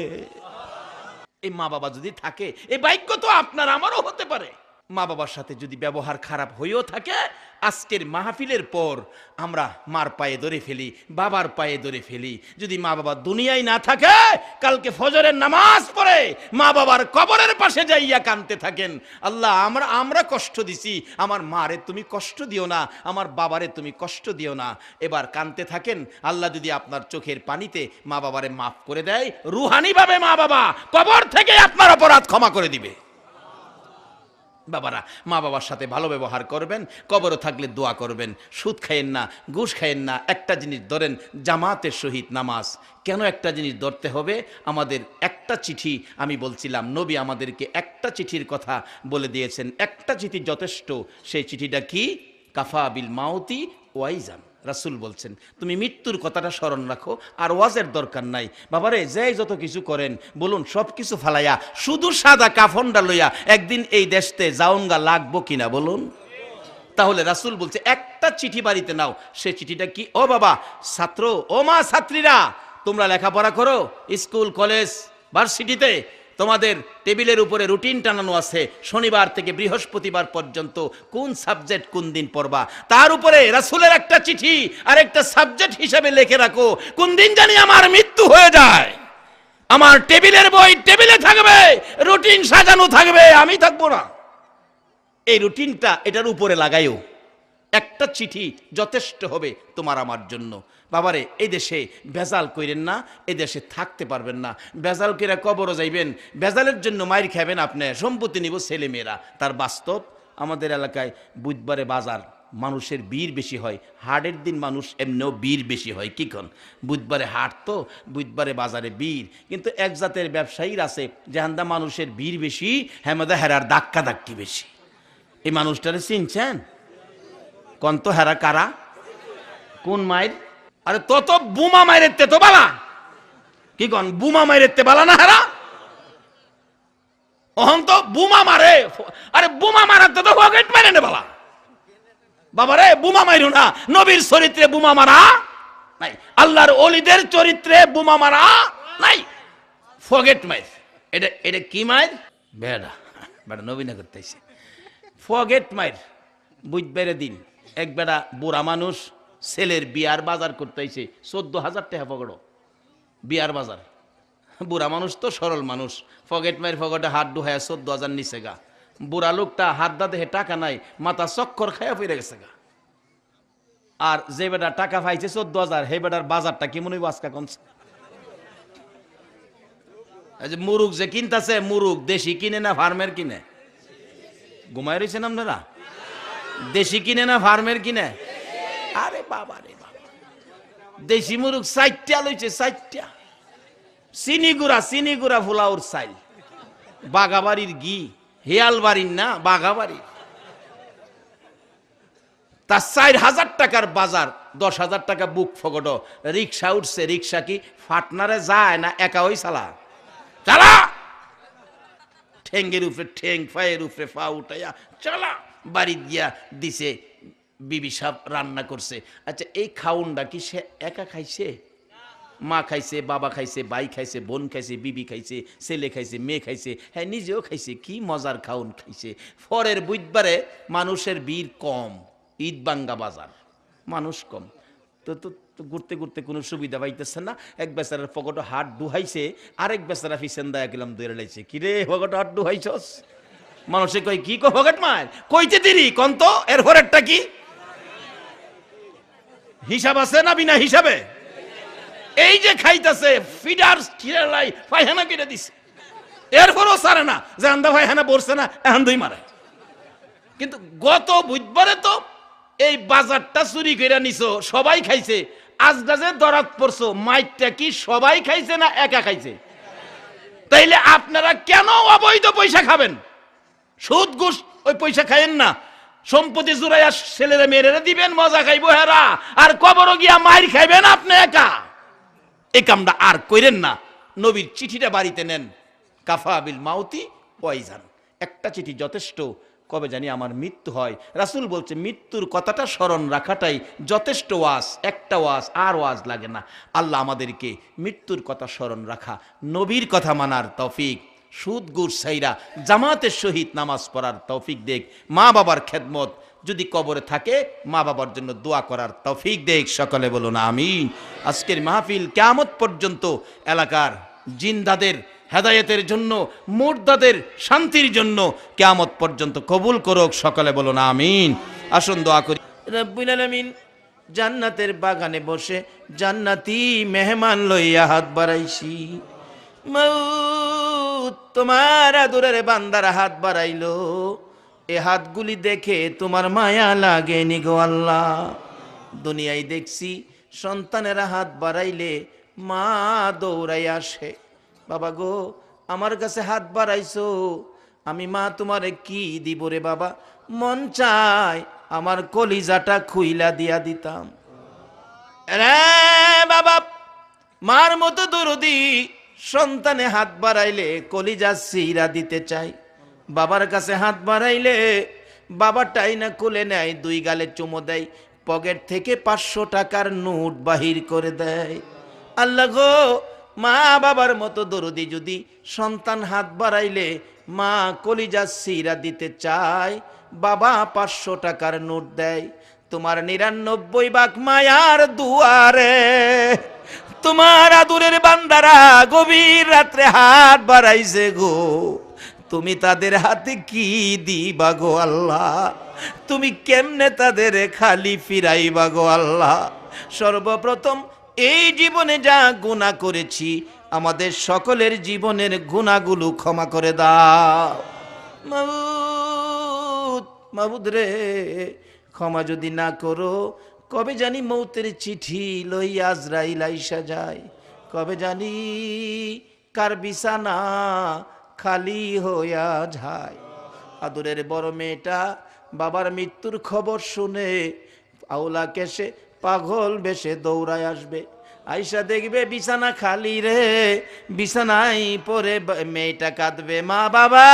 Speaker 1: এই মা বাবা যদি থাকে, এই ভাগ্য তো আপনার আমারও হতে পারে। মা বাবার সাথে যদি ব্যবহার খারাপ হয়েও থাকে, আজকের মাহফিলের পর আমরা মার পায়ে ধরে ফেলি, বাবার পায়ে ধরে ফেলি। যদি মা বাবা দুনিয়ায় না থাকে, কালকে ফজরের নামাজ পড়ে মা বাবার কবরের পাশে যাইয়া কাঁদতে থাকেন, আল্লাহ আমরা কষ্ট দিছি, আমার মারে তুমি কষ্ট দিও না, আমার বাবারে তুমি কষ্ট দিও না। এবার কাঁদতে থাকেন, আল্লাহ যদি আপনার চোখের পানিতে মা বাবারে মাফ করে দেয়, রুহানিভাবে মা বাবা কবর থেকে আপনার অপরাধ ক্ষমা করে দিবে। বাবারা, মা বাবার সাথে ভালো ব্যবহার করবেন, কবরে থাকলে দোয়া করবেন, সুদ খাইয়েন না, ঘুষ খাইয়েন না। একটা জিনিস ধরেন, জামাতের সহিত নামাজ। কেন একটা জিনিস ধরতে হবে? আমাদের একটা চিঠি, আমি বলছিলাম নবী আমাদেরকে একটা চিঠির কথা বলে দিয়েছেন, একটা চিঠি যথেষ্ট। সেই চিঠিটা কি? কাফা বিল মাউতি ওয়াইজান। রাসূল বলছেন তুমি মৃত্যুর কথাটা স্মরণ রাখো, আর ওয়াজের দরকার নাই। বাবারে, যে যত কিছু করেন বলুন, সব কিছু ফালাইয়া শুধু সাদা কাফনটা লইয়া একদিন এই দেশতে যাওনগা লাগবো কিনা বলুন? তাহলে রাসূল বলছে একটা চিঠি বাড়িতে নাও। সে চিঠিটা কি? ও বাবা ছাত্র, ও মা ছাত্রীরা, তোমরা লেখাপড়া করো, স্কুল কলেজ ভার্সিটিতে তোমাদের টেবিলের উপরে রুটিন টানানো আছে, শনিবার থেকে বৃহস্পতিবার পর্যন্ত কোন সাবজেক্ট কোন দিন পড়বা। তার উপরে রাসূলের একটা চিঠি আর একটা সাবজেক্ট হিসেবে লিখে রাখো, কোন দিন জানি আমার মৃত্যু হয়ে যায়, আমার টেবিলের বই টেবিলে থাকবে, রুটিন সাজানো থাকবে, আমি থাকবো না। এই রুটিনটা এটার উপরে লাগাইও। একটা চিঠি যথেষ্ট হবে তোমার আমার জন্য। বাবারে, এই দেশে ভেজাল কইরেন না, এই দেশে থাকতে পারবেন না। ভেজাল কইরা কবরও যাইবেন, ভেজালের জন্য মাইর খাবেন, আপনি সম্পত্তি নিব ছেলে মেয়েরা। তার বাস্তব আমাদের এলাকায় বুধবারে বাজার, মানুষের ভিড় বেশি হয়, হাটের দিন মানুষ এমনিও ভিড় বেশি হয়। কি কন? বুধবারে হাট তো, বুধবারে বাজারে ভিড়। কিন্তু এক জাতের ব্যবসায়ীর আছে যেহান্দা মানুষের ভিড় বেশি, হেমাদা হেরার ধাক্কা ধাক্কি বেশি। এই মানুষটারে চিনছেন? কোন তো হেরা কারা? কোন মায়ের? আরে তত বুমা মায়ের তো বালা। কি কন? বুমা মায়ের বালা না হেরা? অহন তো বুমা মারে। আরে বুমা মারাতে তো পকেট মারে নে বালা। বাবারে, বুমা মাইরু না। নবীর চরিত্রে বুমা মারা নাই, আল্লাহর ওলিদের চরিত্রে বুমা মারা নাই, ফগেট মাইর। এটা এটা কি মাইর? বেড়া বেড়া নবী না করতেছে ফগেট মাইর। বুধবারের দিন এক বেড়া বুড়া মানুষ ছেলের বিয়ার বাজার করতেছে, 14,000 টাকা পকড়ো বিয়ার বাজার। বুড়া মানুষ তো সরল মানুষ, ফগেট মাইর ফগটে হাত ডুহায় 14,000 নিচে গা। বুড়া লোকটা হাত দা দেখে টাকা নাই, মাথা চক্কর খাইয়া ফিরে গেছে গা। আর যে বেটা টাকা পাইছে 14,000, হে বেটার বাজারটা কি মনে হইব আজকা কমছে? মুরুগ যে কিনতেছে, মুরুগ দেশি কিনে না ফার্মের কিনে? ঘুমাই রয়েছেন আপনারা? দেশি কিনে না ফার্মের কিনে? আরে বাবা রে বাবা, দেশি মুরুগ 4টা লইছে, 4টা। চিনি গুড়া ফুলাউর চাইল, বাগাবাড়ির ঘি, হেয়াল বাড়ির না বাগাবাড়ির। তার 4,000 টাকার বাজার, 10,000 টাকা বুক ফগট। রিক্সা উঠছে, রিক্সা কি ফাটনারে যায় না একা ওই চালা চালা, ঠেঙ্গের উপরে ঠেং, ফায়ের উপরে ফা উঠাইয়া চালা বাড়ি দিয়া দিছে। বিবি সাহেব রান্না করছে। আচ্ছা, এই খাউনটা কি সে একা খাইছে? মা খাইছে, বাবা খাইছে, ভাই খাইছে, বোন খাইছে, বিবি খাইছে, ছেলে খাইছে, মেয়ে খাইছে, হ্যাঁ নিজেও খাইছে। কি মজার খাউন খাইছে। পরের বুধবারে মানুষের ভিড় কম, ঈদ বাঙ্গা বাজার, মানুষ কম। তো তো ঘুরতে ঘুরতে কোনো সুবিধা পাইতেছে না। এক বেচারার পকেটে হাত ডুহাইছে, আরেক বেচারা ফিসেন দায়া গেলাম দৌড়ে লাইছে। কিরে পকেটে হাত ডুহাইছস? মানুষে কই কি কো পকেট মার কইতে দিরি কন্ত, এর হরেরটা কি হিসাব আছে না বিনা হিসাবে? এই যে খাইতেছে ফিডার লাই পায়খানা কেটে দিছে, এরপরও সারে না যে আন্দা পায়খানা পড়ছে না এহান্দই মারে। কিন্তু গত বুধবারে তো এই বাজারটা চুরি করে নিছো, সবাই খাইছে। আজগাজে দরাত পড়ছো, মাইটটা কি সবাই খাইছে না একা খাইছে? তাইলে আপনারা কেন অবৈধ পয়সা খাবেন? সুদ ঘুষ ওই পয়সা খাইেন না, সম্পত্তি জুড়াইয়া ছেলেরা মেয়েরা দিবেন, মজা খাইবো হেরা, আর কবরও গিয়া মাইর খাইবেন আপনি একা। এই কামটা আর কইরেন না। নবীর চিঠিটা বাড়িতে নেন। কাফা বিল মাউতি ওয়াইজান, একটা চিঠি যথেষ্ট, কবে জানি আমার মৃত্যু হয়। রাসূল বলছে মৃত্যুর কথাটা স্মরণ রাখাটাই যথেষ্ট ওয়াজ, একটা ওয়াজ, আর ওয়াজ লাগে না। আল্লাহ আমাদেরকে মৃত্যুর কথা স্মরণ রাখা, নবীর কথা মানার তৌফিক, সুদ গুড় সাইরা জামাতের সহিত নামাজ পড়ার তৌফিক দেখ, মা বাবার খেদমত যদি কবরে থাকে মা বাবার জন্য দোয়া করার তৌফিক দেখ। সকলে বলুন আমিন। আজকের মাহফিল কিয়ামত পর্যন্ত এলাকার জিন্দাদের হেদায়েতের জন্য, মুর্দাদের শান্তির জন্য কিয়ামত পর্যন্ত কবুল করুক। সকলে বলুন আমিন। আসুন দোয়া করি। রব্বুল আলামিন জান্নাতের বাগানে বসে জান্নাতি মেহমান লইয়া হাত বাড়াইছি। মউত তোমার আদরের বান্দারা হাত বাড়াইলো, এ হাতগুলি দেখে তোমার মায়া লাগেনি গো আল্লাহ। দুনিয়ায় দেখছি সন্তানেরা হাত বাড়াইলে মা দৌড়াই আসে, বাবা গো আমার কাছে হাত বাড়াইছো, আমি মা তোমারে কি দিব রে বাবা, মন চায় আমার কলিজাটা খুইলা দিয়া দিতাম। রে বাবা, মার মতো দরদি সন্তানে হাত বাড়াইলে কলিজা সিরা দিতে চাই, বাবার কাছে হাত বাড়াইলে বাবাটাই না কোলে নেয়, দুই গালে চুমো দেয়, পকেট থেকে 500 টাকার নোট বাহির করে দেয়। আল্লাহ গো, মা বাবার মতো দরদি যদি সন্তান হাত বাড়াইলে মা কলিজা সিরা দিতে চায়, বাবা 500 টাকার নোট দেয়, তোমার 99 ভাগ মায়ার দুয়ারে তোমার আদুরের বান্দারা গভীর রাত্রে হাত বাড়াইছে গো, তুমি তাদের হাতে কি দিবা গো আল্লাহ, তুমি কেমনে তাদের খালি ফিরাইবা গো আল্লাহ। সর্বপ্রথম এই জীবনে যা গুনাহ করেছি আমাদের সকলের জীবনের গুনাহগুলো ক্ষমা করে দাও। মাবুদ, মাবুদ রে, ক্ষমা যদি না করো কবে জানি মৌতের চিঠি লইয়া আজরাইল আইসা যায়, কবে জানি কার বিছানা খালি হইয়া যায়। আদরের বড় মেয়েটা বাবার মৃত্যুর খবর শুনে আওলা কেশে পাগল বেশে দৌড়ায় আসবে, আইসা দেখবে বিছানা খালি রে, বিছানায় পরে মেয়েটা কাঁদবে, মা বাবা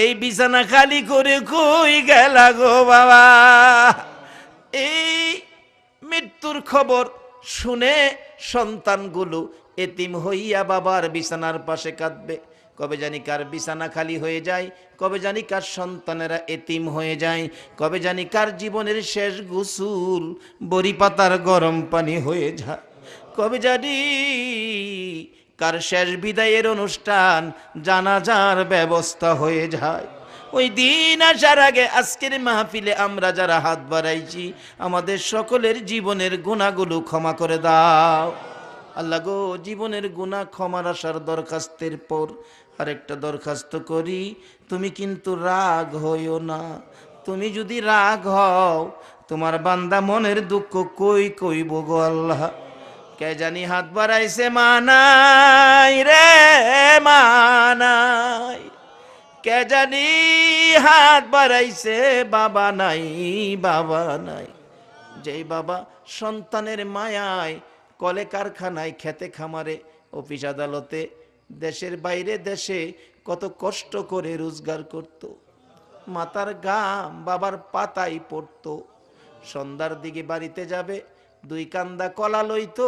Speaker 1: এই বিছানা খালি করে কই গেলা গো বাবা। এই মৃত্যুর খবর শুনে সন্তানগুলো এতিম হইয়া বাবার বিছানার পাশে কাঁদবে, কবে জানি কার বিছানা খালি হয়ে যায়, কবে জানি কার সন্তানেরা এতিম হয়ে যায়, কবে জানি কার জীবনের শেষ গোসল বড়ি পাতার গরম পানি হয়ে যায়, কবে জানি কার শেষ বিদায়ের অনুষ্ঠান জানাজার ব্যবস্থা হয়ে যায়। ওই দিন আসার আগে আজকের মাহফিলে আমরা যারা হাত বাড়াইছি আমাদের সকলের জীবনের গুনাহগুলো ক্ষমা করে দাও। আল্লাহ গো, জীবনের গুনাহ ক্ষমার আসার দরখাস্তের পর আরেকটা দরখাস্ত করি, তুমি কিন্তু রাগ হইও না। তুমি যদি রাগ হও তোমার বান্দা মনের দুঃখ কই কইব গো আল্লাহ। কে জানি হাত বাড়াইছে মানাই রে মানাই, কে জানি হাত বাড়াইছে বাবা নাই বাবা নাই। যেই বাবা সন্তানের মায়ায় কলে কারখানায় খেতে খামারে অফিস আদালতে দেশের বাইরে দেশে কত কষ্ট করে রোজগার করত, মাথার ঘাম বাবার পাতায় পড়ত, সন্ধ্যার দিকে বাড়িতে যাবে 2 কান্দা কলা লইতো,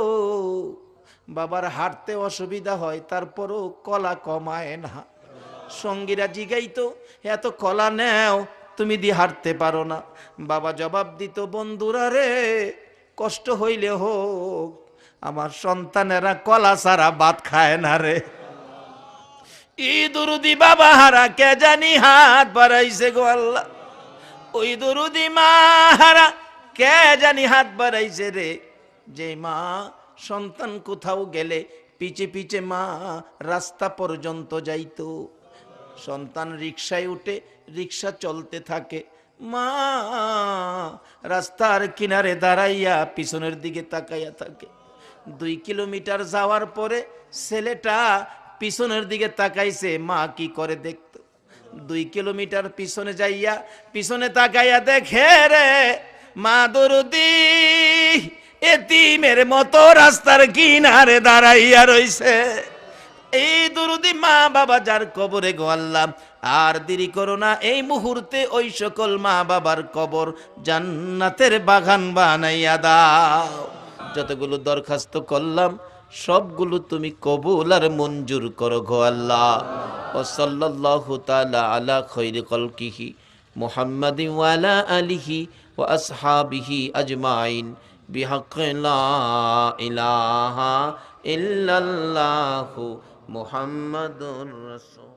Speaker 1: বাবার হাঁটতে অসুবিধা হয় তারপরও কলা কমায় না। সঙ্গীরা জিগাইতো এত কলা নেও তুমি দিয়ে হাঁটতে পারো না, বাবা জবাব দিত বন্ধুরা রে কষ্ট হইলে হোক আমার সন্তানেরা কলা ছাড়া ভাত খায় না রে। ই দরুদি বাবা হারা কে জানি হাত বাড়াইছে গো আল্লাহ, ওই দরুদি মা হারা কে জানি হাত বাড়াইছে রে। যে মা সন্তান কোথাও গেলে পিছে পিছে মা রাস্তা পর্যন্ত যাইতো, সন্তান রিকশায় উঠে রিকশা চলতে থাকে, মা রাস্তার কিনারে দাঁড়াইয়া পিছনের দিকে তাকাইয়া থাকে। 2 কিলোমিটার যাওয়ার পরে ছেলেটা পিছনের দিকে তাকাইছে, মা কি করে দেখতো। 2 কিলোমিটার পিছনে যাইয়া পিছনে তাকাইয়া দেখে রে মা দরদি এতিমের মতো রাস্তার কিনারে দাঁড়াইয়া রইছে। এই দরুদি মা বাবা যার কবরে গো আল্লাহ, আর দেরি করো না, এই মুহূর্তে ওই সকল মা বাবার কবর জান্নাতের বাগান বানাইয়া দাও। যতগুলো দরখাস্ত করলাম সবগুলো তুমি কবুল আর মঞ্জুর করো গো আল্লাহ। ও সাল্লাল্লাহু তাআলা আলা খায়রি খালকিহি মুহাম্মাদিন ওয়া আলা আলিহি ওয়া আসহাবিহি আজমাইন বিহাক্কি লা ইলাহা ইল্লাল্লাহু মুহাম্মাদুর রাসূল।